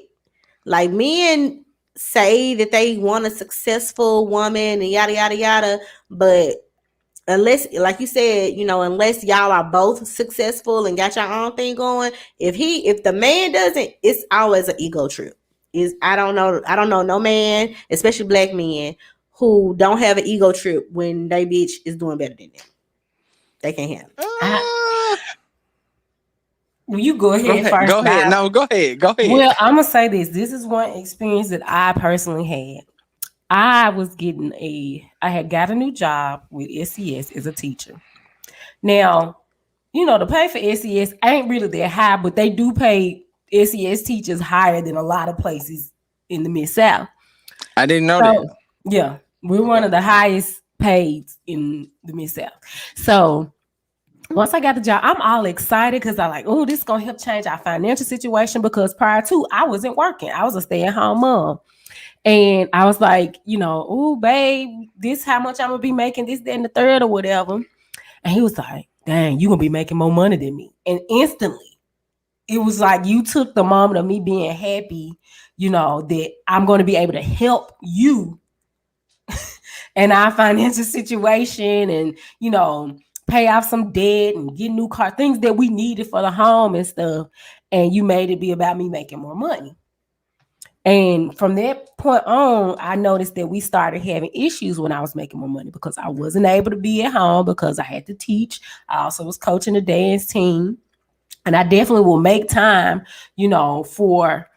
Like, men say that they want a successful woman and yada yada yada, but unless, like you said, unless y'all are both successful and got your own thing going, if the man doesn't, it's always an ego trip. I don't know no man, especially black men, who don't have an ego trip when they bitch is doing better than them. They can't handle it. uh, Well, you go ahead first. go ahead. No, go ahead. Go ahead. Well, I'm gonna say this. This is one experience that I personally had. I had got a new job with SES as a teacher. Now, the pay for SES ain't really that high, but they do pay SES teachers higher than a lot of places in the Mid South. I didn't know So, that. yeah, we're one of the highest paid in the Mid South. So once I got the job, I'm all excited because I like, oh, this is gonna help change our financial situation, because prior to, I wasn't working. I was a stay-at-home mom. And I was like, oh, babe, this how much I'm gonna be making, this, that, and the third, or whatever. And he was like, dang, you gonna be making more money than me. And instantly, it was like you took the moment of me being happy, that I'm gonna be able to help you and our financial situation, and pay off some debt and get a new car, things that we needed for the home and stuff. and you made it be about me making more money. And from that point on, I noticed that we started having issues when I was making more money because I wasn't able to be at home because I had to teach. I also was coaching the dance team. And I definitely will make time, for,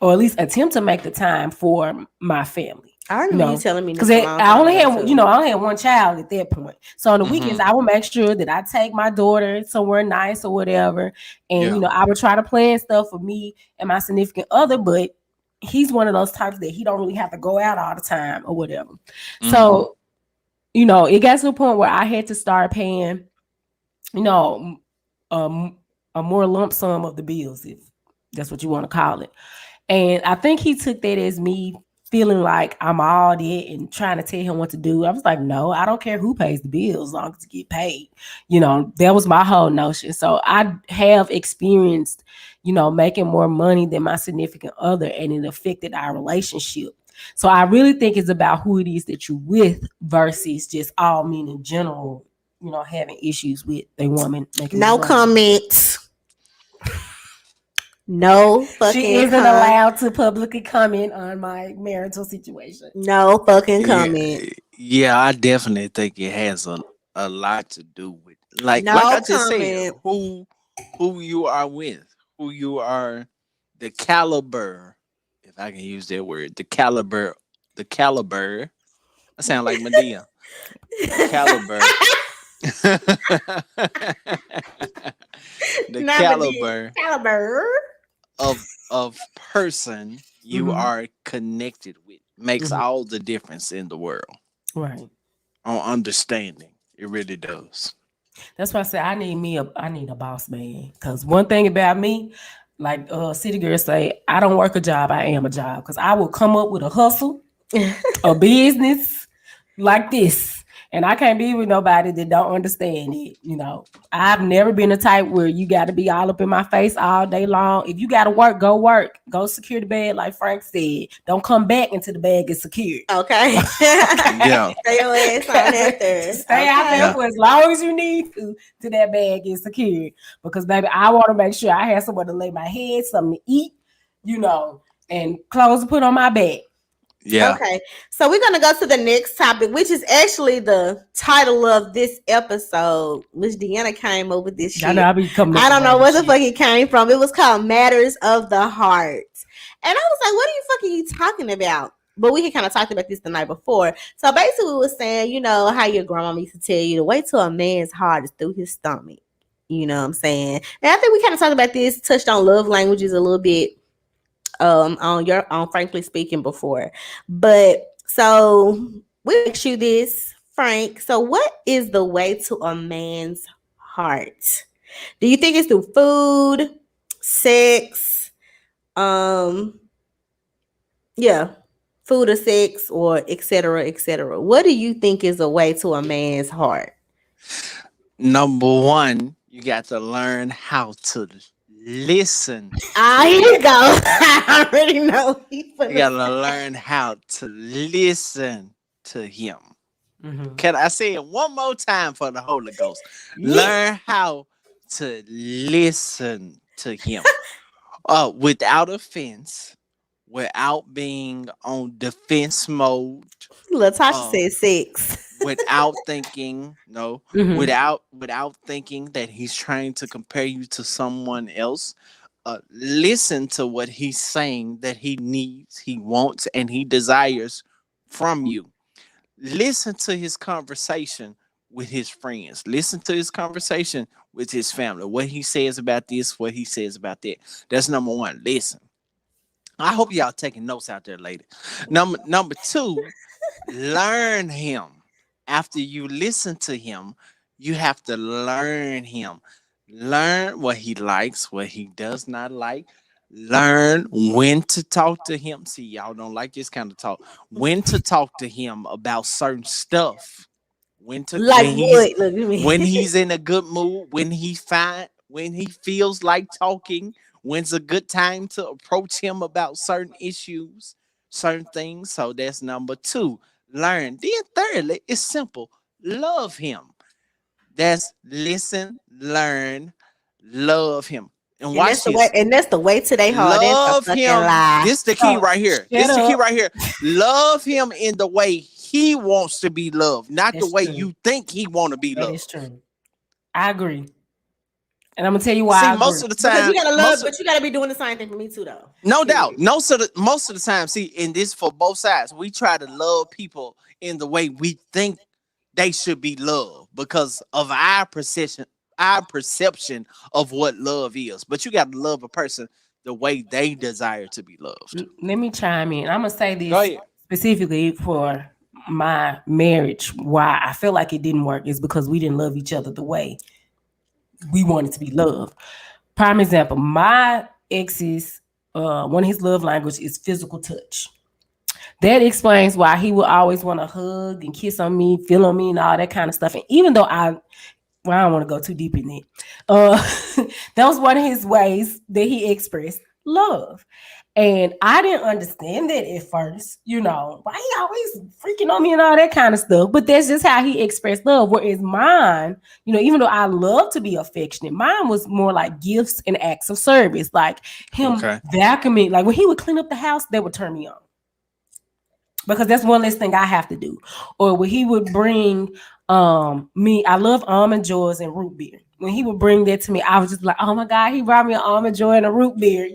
or at least attempt to make the time for my family. I remember you telling me this Because a long I time only ago, had, too. I only had one child at that point. So on the weekends, Mhm. I will make sure that I take my daughter somewhere nice or whatever. And, Yeah. I would try to plan stuff for me and my significant other, but he's one of those types that he don't really have to go out all the time or whatever. Mhm. So, it got to a point where I had to start paying, you know, um, a more lump sum of the bills, if that's what you want to call it. And I think he took that as me feeling like I'm all that and trying to tell him what to do. I was like, no, I don't care who pays the bills as long as it get paid. That was my whole notion. So I have experienced, making more money than my significant other, and it affected our relationship. So I really think it's about who it is that you're with versus just all men in general, having issues with a woman making No more money. comments. No fucking She isn't allowed to publicly comment on my marital situation. No fucking Yeah, comment. yeah, I definitely think it has a lot to do with like No I just said, comment. who you are with, who you are, the caliber, if I can use that word, the caliber. I sound like Medea. The caliber, the Not the caliber caliber. of person you Mhm. are connected with makes Mhm. all the difference in the world Right. on understanding. It really does. That's why I said I need a boss man. Cause one thing about me, like City Girl say, I don't work a job, I am a job. Cause I will come up with a hustle, a business like this. And I can't be with nobody that don't understand it. I've never been the type where you got to be all up in my face all day long. If you got to work, go work. Go secure the bag, like Frank said. Don't come back until the bag is secured. Okay. Okay. Yeah, Stay your ass on after. Stay out there yeah, for as long as you need to till that bag is secured. Because baby, I want to make sure I have somewhere to lay my head, something to eat, and clothes to put on my back. yeah. Okay, so we're gonna go to the next topic, which is actually the title of this episode, which Deanna came up with this I know shit. I be coming up I with don't know random where the shit. fuck it came from. It was called Matters of the Heart. And I was like, what are you fucking talking about? But we had kind of talked about this the night before. So basically we were saying, how your grandma used to tell you to wait till a man's heart is through his stomach. You know what I'm saying? And I think we kind of talked about this, touched on love languages a little bit on frankly speaking before. But so we ask you this, Frank. So what is the way to a man's heart? Do you think it's through food, sex, um, yeah, food or sex, or etc., etc.? What do you think is a way to a man's heart? Number one, you got to learn how to listen Ah, to here him. you go. I already know he You finna got to learn how to listen to him. Mm-hmm. Can I say it one more time for the Holy Ghost? yeah. Learn how to listen to him without offense, without being on defense mode, Latasha uh, said sex. without thinking, no, Mm-hmm. without thinking that he's trying to compare you to someone else. Listen to what he's saying that he needs, he wants, and he desires from you. Listen to his conversation with his friends. Listen to his conversation with his family. What he says about this, what he says about that. That's number one. Listen. I hope y'all taking notes out there, lady. Number two, learn him. After you listen to him, you have to learn him. Learn what he likes, what he does not like. Learn when to talk to him. See, y'all don't like this kind of talk. When to talk to him about certain stuff. When to Like what? Look at me. when he's in a good mood, when he feels like talking, when's a good time to approach him about certain issues, certain things. So that's number two. Learn. Then thirdly, it's simple. Love him. That's listen, learn, love him. And watch that's the way. And that's the way to their heart. Love That's a fucking him. lie. This the key right here. This Shut the key up. right here. Love him in the way he wants to be loved, not That's the way true. you think he want to be That loved. is true. I agree. And I'm gonna tell you why. See, I most agree. of the Because time, you gotta love, but you gotta be doing the same thing for me too, though. no doubt, most of the time, see, in this for both sides, we try to love people in the way we think they should be loved because of our perception of what love is. But you got to love a person the way they desire to be loved. Let me chime in. I'm gonna say Go this ahead. specifically for my marriage. Why I feel like it didn't work is because we didn't love each other the way we wanted to be loved. Prime example: my ex's one of his love language is physical touch. That explains why he would always want to hug and kiss on me, feel on me, and all that kind of stuff. And even though I don't want to go too deep in it, that was one of his ways that he expressed love. And I didn't understand that at first, why he always freaking on me and all that kind of stuff. But that's just how he expressed love. Whereas mine, even though I love to be affectionate, mine was more like gifts and acts of service. Like him vacuuming, like when he would clean up the house, that would turn me on. Because that's one less thing I have to do. Or when he would bring me, I love almond joys and root beer. When he would bring that to me, I was just like, oh my God, he brought me an almond joy and a root beer,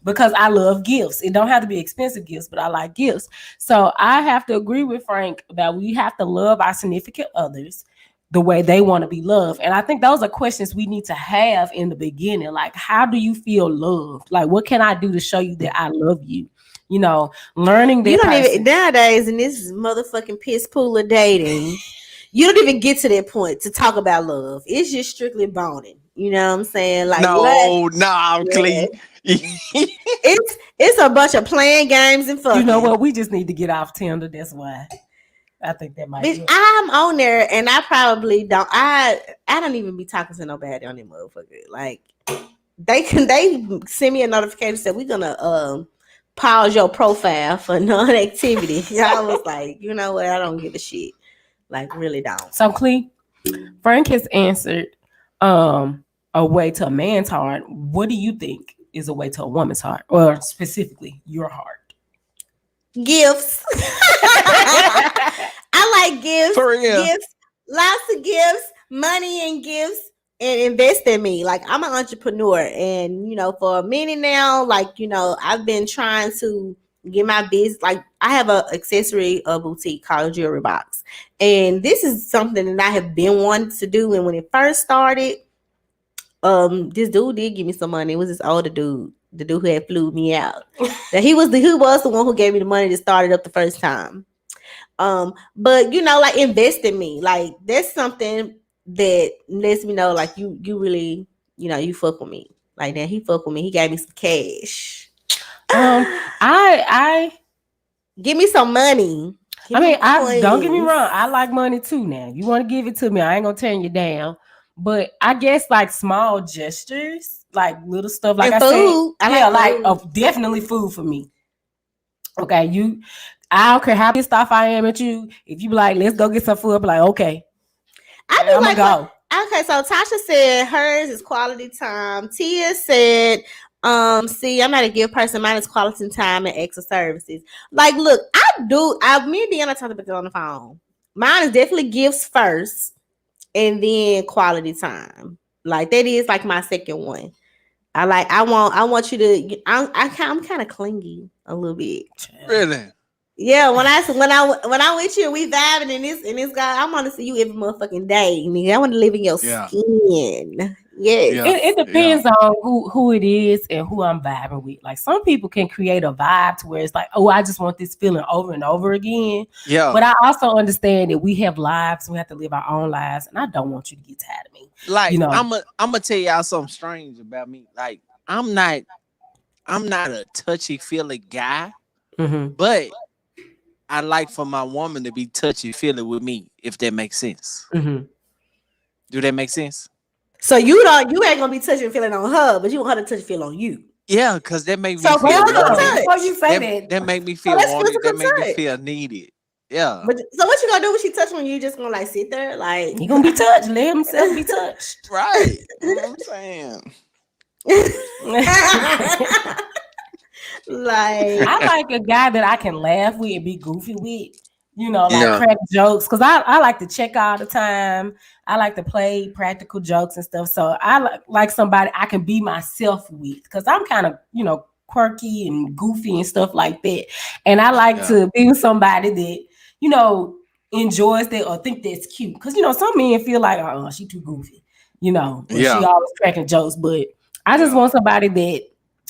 because I love gifts. It don't have to be expensive gifts, but I like gifts. So I have to agree with Frank that we have to love our significant others the way they want to be loved. And I think those are questions we need to have in the beginning. Like, how do you feel loved? Like, what can I do to show you that I love you? Learning that You don't person. even nowadays in this motherfucking piss pool of dating. You don't even get to that point to talk about love. It's just strictly boning. You know what I'm saying? Like Clee. It's a bunch of playing games and fucking. You know what? We just need to get off Tinder. That's why. I think that might be. I'm on there and I probably don't. I don't even be talking to nobody on that motherfucker. Like they send me a notification that we're gonna pause your profile for non-activity. I was like, you know what? I don't give a shit. Like, really don't. So, Clee, Frank has answered a way to a man's heart. What do you think is a way to a woman's heart, or specifically your heart? Gifts. I like gifts. For real. Gifts. Lots of gifts. Money and gifts. And invest in me. Like, I'm an entrepreneur. And, for a minute now, I've been trying to get my business. Like, I have an accessory boutique called Jewelry Box. And this is something that I have been wanting to do. And when it first started, this dude did give me some money. It was this older dude, the dude who had flew me out. That he was the one who gave me the money to start it up the first time. But like, invest in me. Like, that's something that lets me know, like, you really, you fuck with me. Like, that he fuck with me. He gave me some cash. I give me some money. Don't get me wrong. I like money too. Now, you want to give it to me, I ain't gonna turn you down. But I guess like small gestures, like little stuff, like and I food. said, definitely food for me. Okay, I don't care how pissed off I am at you. If you be like, let's go get some food, I'll be like, okay. I'm like, go. Okay, so Tasha said hers is quality time. Tia said, see, I'm not a gift person. Mine is quality time and extra services. Like, look, me and Deanna talked about it on the phone. Mine is definitely gifts first and then quality time. Like, that is like my second one. I want you to, I'm kind of clingy a little bit. Really? Yeah, when I with you, we vibing in this guy. I want to see you every motherfucking day, nigga. I want to live in your skin. Yes. Yeah. It depends on who it is and who I'm vibing with. Like, some people can create a vibe to where it's like, oh, I just want this feeling over and over again. Yeah. But I also understand that we have lives, we have to live our own lives, and I don't want you to get tired of me. Like, I'm gonna tell y'all something strange about me. Like, I'm not a touchy-feely guy, but I like for my woman to be touchy-feely with me, if that makes sense. Do that make sense? So you ain't gonna be touching feeling on her, but you want her to touch feel on you. Yeah, because that make me so feel wanted. Before you say that make me feel wanted. That make me feel needed. Yeah. But so what you gonna do when she touch when you just gonna like sit there like you gonna be touched? Let himself be touched. Right. You know what I'm saying? Like, I like a guy that I can laugh with and be goofy with, like Yeah. crack jokes. Cause I like to check all the time. I like to play practical jokes and stuff. So I like somebody I can be myself with. Cause I'm kind of, quirky and goofy and stuff like that. And I like to be with somebody that, enjoys that or think that's cute. Cause, some men feel like, oh, she too goofy, or she always cracking jokes. But I just want somebody that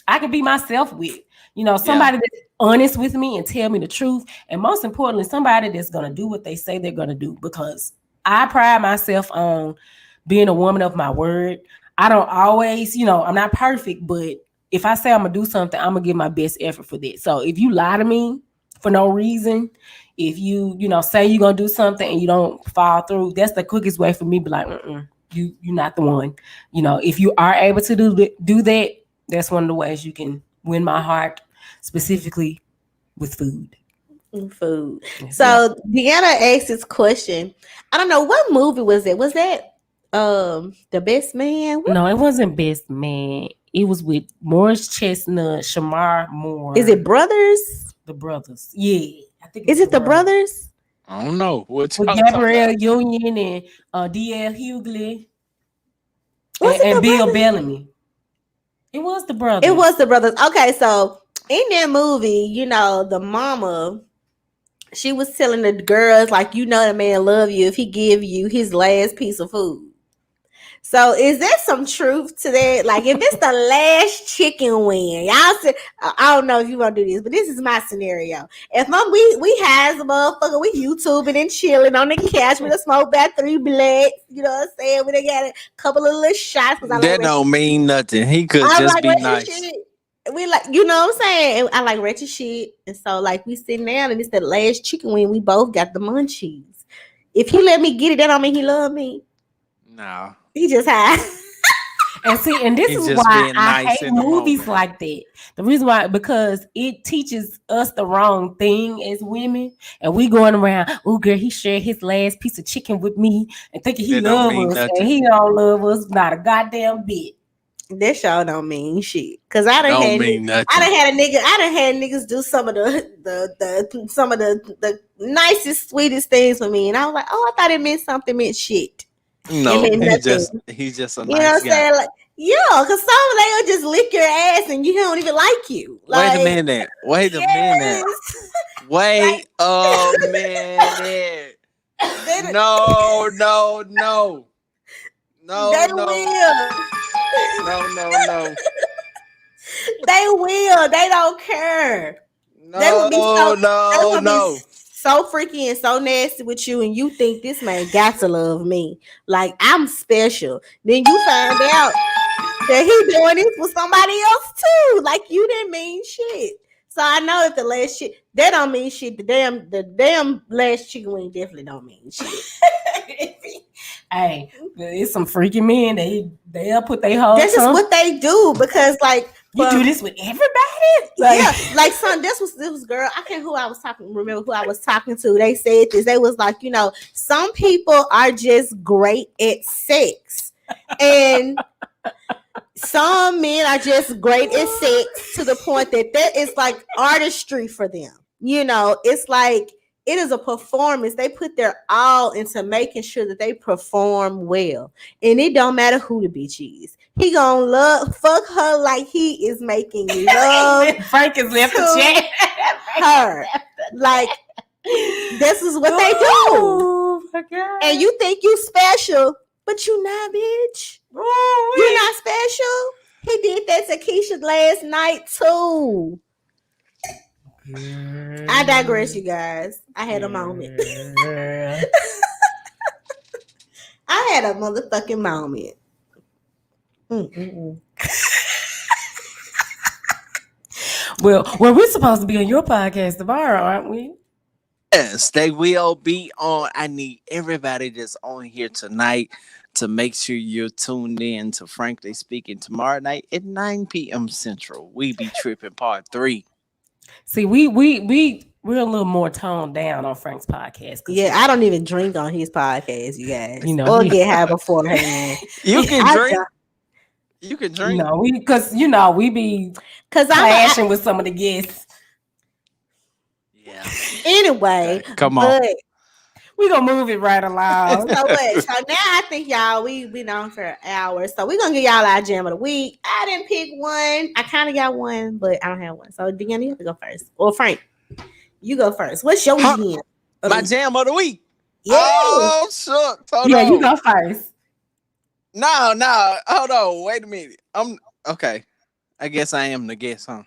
I can be myself with. Somebody that's honest with me and tell me the truth. And most importantly, somebody that's going to do what they say they're going to do, because I pride myself on being a woman of my word. I don't always, I'm not perfect, but if I say I'm going to do something, I'm going to give my best effort for that. So if you lie to me for no reason, if you, say you're going to do something and you don't follow through, that's the quickest way for me to be like, you're not the one. If you are able to do that, that's one of the ways you can win my heart, specifically with food. Food. So Deanna asked this question. I don't know, what movie was it? Was that The Best Man? No, it wasn't Best Man. It was with Morris Chestnut, Shamar Moore. Is it Brothers? The Brothers. Yeah, I think. Is it The Brothers? I don't know. With Gabrielle Union and D.L. Hughley and Bill Brothers? Bellamy. It was The Brothers. It was The Brothers. Okay, so in that movie, the mama, she was telling the girls, like, the man love you if he give you his last piece of food. So is there some truth to that? Like, if it's the last chicken wing, y'all say, I don't know if you want to do this, but this is my scenario. If we has a motherfucker, we YouTubing and chilling on the couch with a smoke about 3 blacks, you know what I'm saying? We done got a couple of little shots. That don't mean nothing. He could just be nice. Shit. We like, you know what I'm saying? I like wretched shit. And so, like, we sitting down and it's the last chicken wing. We both got the munchies. If he let me get it, that don't mean he love me. No. He just high. And this is why I hate movies like that. The reason why, because it teaches us the wrong thing as women. And we going around, oh, girl, he shared his last piece of chicken with me and thinking he loves us. And he don't love us not a goddamn bit. That show don't mean shit. Cause I done had niggas do some of the nicest, sweetest things for me, and I was like, oh, I thought it meant something, meant shit. No, he's just a nice guy. You know what I'm saying? Like, cause some of them just lick your ass and you don't even like you. Like, Wait a minute. Wait a minute. No. They will. No. They will. They don't care. No. So freaky and so nasty with you, and you think this man got to love me. Like, I'm special. Then you find out that he doing this with somebody else too. Like, you didn't mean shit. So I know if the last shit, that don't mean shit. The damn last chicken wing definitely don't mean shit. Hey, it's some freaky men. They'll put their whole. This is what they do, because like, you do this with everybody. Like, like son, this was girl. I can't remember who I was talking to. They said this. They was like, some people are just great at sex, and some men are just great at sex to the point that is like artistry for them. It's like, it is a performance. They put their all into making sure that they perform well. And it don't matter who the bitch is. He gonna fuck her like he is making love. Frank is left to chat her. Like, this is what they do. And you think you special, but you not, bitch. You're not special. He did that to Keisha last night too. I digress, you guys. I had a moment. I had a motherfucking moment. Well, we're supposed to be on your podcast tomorrow, aren't we? Yes, they will be on. I need everybody that's on here tonight to make sure you're tuned in to Frankly Speaking tomorrow night at 9 p.m. Central. We be tripping part 3. See, we're a little more toned down on Frank's podcast. Yeah, I don't even drink on his podcast, you guys. Or get high beforehand. You can drink. You can drink. No, we be Cause clashing with some of the guests. Yeah. Anyway, Okay, come on. but We gonna move it right along. so what? So now I think y'all we been on for hours. So we're gonna give y'all our jam of the week. I didn't pick one. I kind of got one, but I don't have one. So Deanna, you have to go first. Or Frank, you go first. What's your weekend? My jam of the week. Yeah. Oh, shucks. Hold Yeah, on. you go first. No. Hold on. Wait a minute. I'm okay. I guess I am the guest, huh?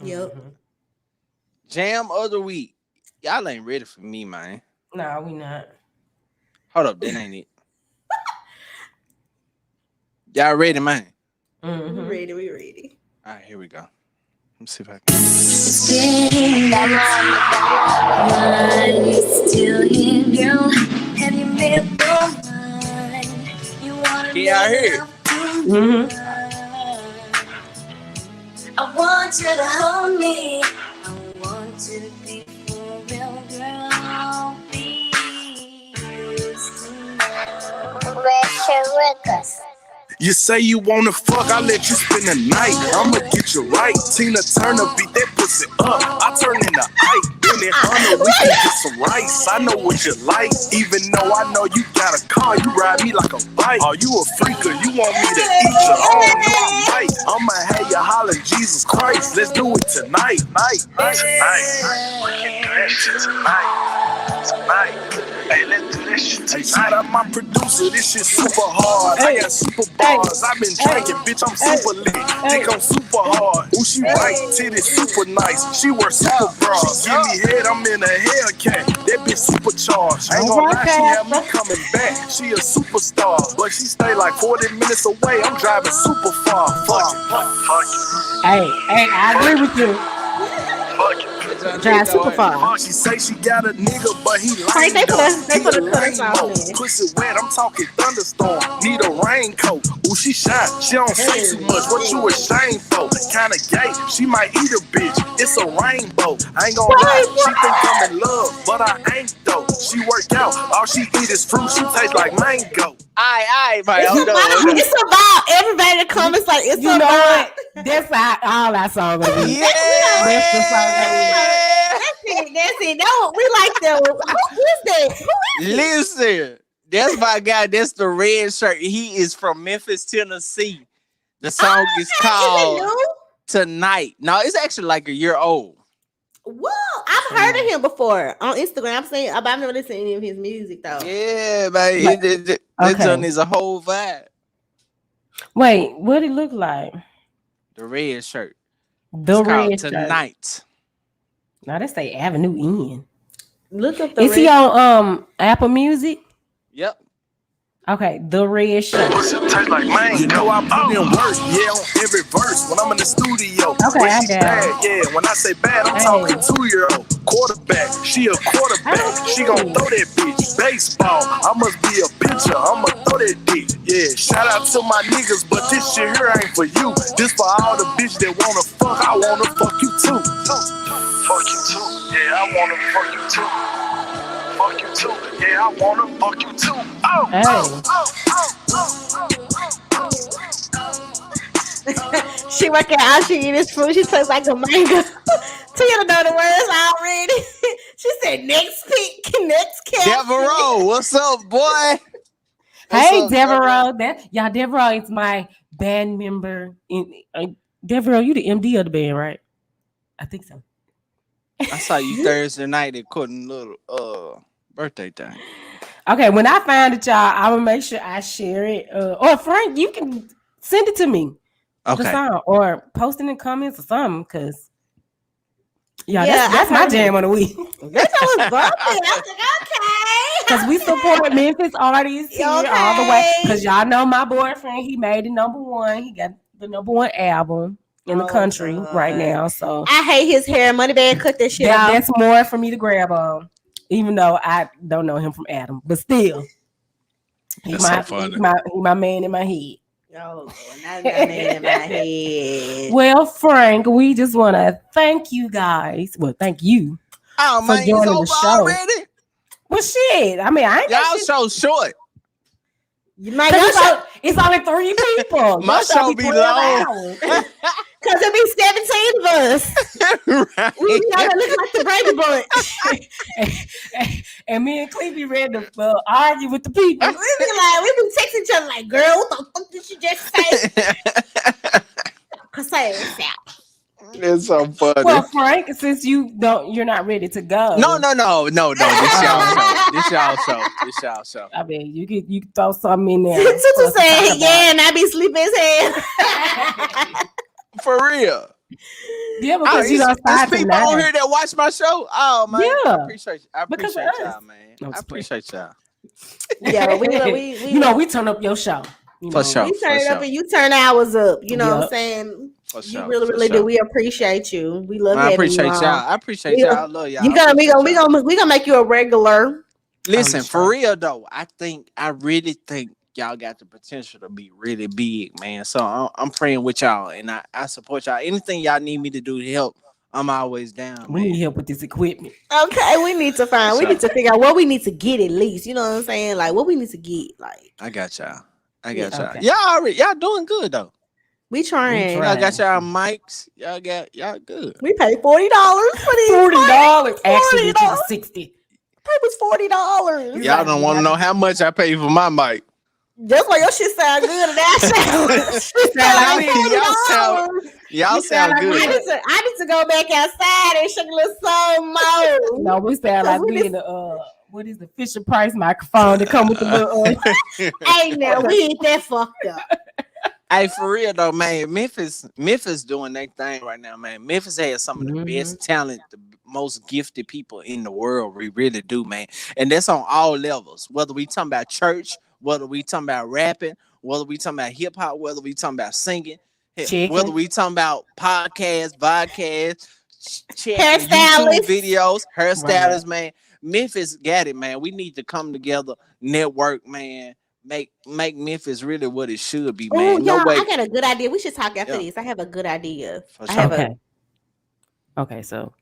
Yep. Mhm. Jam of the week. Y'all ain't ready for me, man. No, we not. Hold up, that ain't it. Y'all ready, man? Mhm. We ready. All right, here we go. Let me see if I can y'all hear it? Mhm. I want you to hold me. I want you to be for real, girl. Please tonight. You say you wanna fuck, I let you spend the night. I'ma get you right. Tina Turner beat that pussy up. I turn into Ike. In that Hunter, we can get some rice. I know what you like. Even though I know you got a car, you ride me like a bike. Are you a freaker? You want me to eat you? I don't know, I might. I'ma have you holler, Jesus Christ. Let's do it tonight. Tonight. We can do that shit tonight. Hey, let's do this shit tonight. Hey, shout out my producer. This shit super hard. I got super bars. I've been drinking, bitch. I'm super lit. Think I'm super hard. Ooh, she right. Titties super nice. She wears super bras. She give me head. I'm in a Hellcat. That bitch super charged. Ain't gonna lie, she have me coming back. She a superstar, but she stay like 40 minutes away. I'm driving super far. Fuck it. Hey, I agree with you. Fuck it. Drive super far. She say she got a nigga, but he Frank, they put a rainbow. Pussy wet, I'm talking thunderstorm. Need a raincoat. Ooh, she shy. She don't say too much. What you ashamed for? Kinda gay. She might eat a bitch. It's a rainbow. I ain't gonna lie. She think I'm in love, but I ain't though. She work out. All she eat is fruit. She taste like mango. Aye, man. It's about everybody that comments like it's You know about. what? That's all our songs gonna be. Yeah. That's the song. That's it. No, we like that one. Who is that? Listen, that's my guy. That's the red shirt. He is from Memphis, Tennessee. The song is called Tonight. No, it's actually like a year old. Whoa, I've heard of him before on Instagram. I've never listened to any of his music though. Yeah, man. That song is a whole vibe. Wait, what it look like? The red shirt. The it's red called shirt. Tonight. Now that's the Avenue N. Look up the. Is he on Apple Music? Yep. Okay, the red shirt. Taste like mango. You know I put in work, yeah, on every verse. When I'm in the studio, Okay, when I she got bad, yeah. When I say bad, I'm talking 2-year-old quarterback. She a quarterback. She gon' throw that bitch. Baseball. I must be a pitcher. I'ma throw that dick. Yeah. Shout out to my niggas, but this shit here ain't for you. This for all the bitches that wanna fuck. I wanna fuck you too. Fuck you too. Yeah, I wanna fuck you too. Fuck you too. Yeah, I wanna fuck you too. She work out all she eat is fruit. She tastes like a mango. Tina know the words already. She said next cat. Devereaux, what's up, boy? Hey, Devereaux. Devereaux is my band member. Devereaux, you the MD of the band, right? I think so. I saw you Thursday night at Courtney's little birthday thing. Okay, when I find it, y'all, I will make sure I share it. Or Frank, you can send it to me. Okay. The song, or post in the comments or something, because that's my jam of the week. That's how it's bumping. I was like, okay. Because we support Memphis artists here all the way. Because y'all know my boyfriend, he made it #1. He got the #1 album in the country right now. So I hate his hair. Moneybag cut that shit off. That's more for me to grab on. Even though I don't know him from Adam. But still. He's my man in my head. Oh, not man in my head. Well, Frank, we just want to thank you guys. Well, thank you for joining the show. Already? Well, shit. I mean, I ain't y'all so short. My your show, it's only 3 people. My Your show be 12 long. hours. because it be 17 of us. Right. We be out there looking like the Brady Bunch. and me and Clee be ready to argue with the people. We be texting each other like, girl, what the fuck did you just say? Cause say it's out. It's so funny. Well, Frank, since you're not ready to go. No. This y'all show. I mean, you can throw something in there. Tutu saying, yeah, and I be sleeping as hell. For real. Yeah, because you don't there's start people tonight. on here that watch my show. Oh man, Yeah. I appreciate Because of y'all, us. man. No, I appreciate y'all. Yeah, we we turn up your show. For sure. We turn it up and you turn ours up. You know what I'm saying? For You sure, really do. We appreciate you. We love I having appreciate you on. y'all. I appreciate y'all. I love y'all. We gonna make you a regular. Listen, for real though, I really think y'all got the potential to be really big, man. So I'm praying with y'all, and I support y'all. Anything y'all need me to do to help, I'm always down. We need help with this equipment. Okay, we need to figure out what we need to get at least. You know what I'm saying? Like what we need to get. Like I got y'all. Okay. Y'all doing good though. We trying. Y'all got y'all mics. Y'all good. We paid $40 for these. $40. Actually, it was $60. It was $40. Y'all don't want to know how much I pay for my mic. Just like your shit sound good and that Y'all sound good. I need to go back outside and shake a little soul more. No, we sound like we in the what is the Fisher Price microphone that come with the little Hey now, we ain't that fucked up. Hey, for real though, man, Memphis doing their thing right now, man. Memphis has some of the best talent, the most gifted people in the world. We really do, man. And that's on all levels. Whether we talking about church, whether we talking about rapping, whether we talking about hip hop, whether we talking about singing, whether we talking about podcasts, vodcasts, YouTube videos, hairstylists, man. Memphis got it, man. We need to come together, network, man. Make Memphis really what it should be, man. Oh, I got a good idea. We should talk after this. I have a good idea. For sure. Okay, so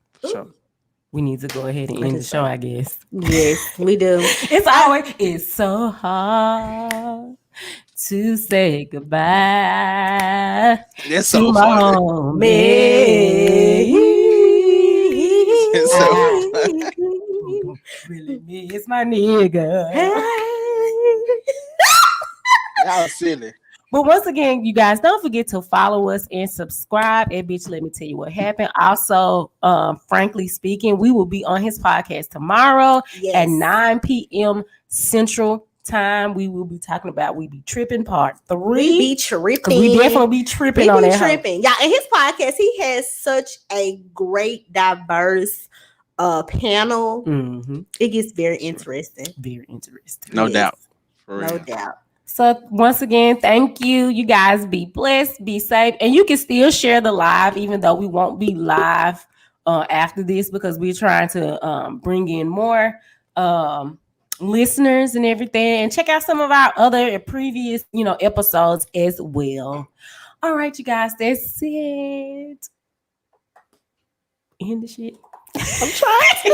we need to go ahead and end the show, I guess. Yes, we do. It's so hard to say goodbye. That's so funny. Really miss my nigga. Y'all silly. But once again, you guys don't forget to follow us and subscribe at Bitch Let Me Tell You What Happened. Also, frankly speaking, we will be on his podcast tomorrow at 9 p.m. Central Time. We will be talking about We Be Tripping Part 3. We be tripping. We definitely be tripping on that. Tripping. Yeah, in his podcast, he has such a great, diverse panel. Mm-hmm. It gets very interesting. Very interesting. No doubt. No doubt. So once again, thank you. You guys be blessed, be safe, and you can still share the live, even though we won't be live after this because we're trying to bring in more listeners and everything. And check out some of our other previous, episodes as well. All right, you guys, that's it. End the shit. I'm trying to.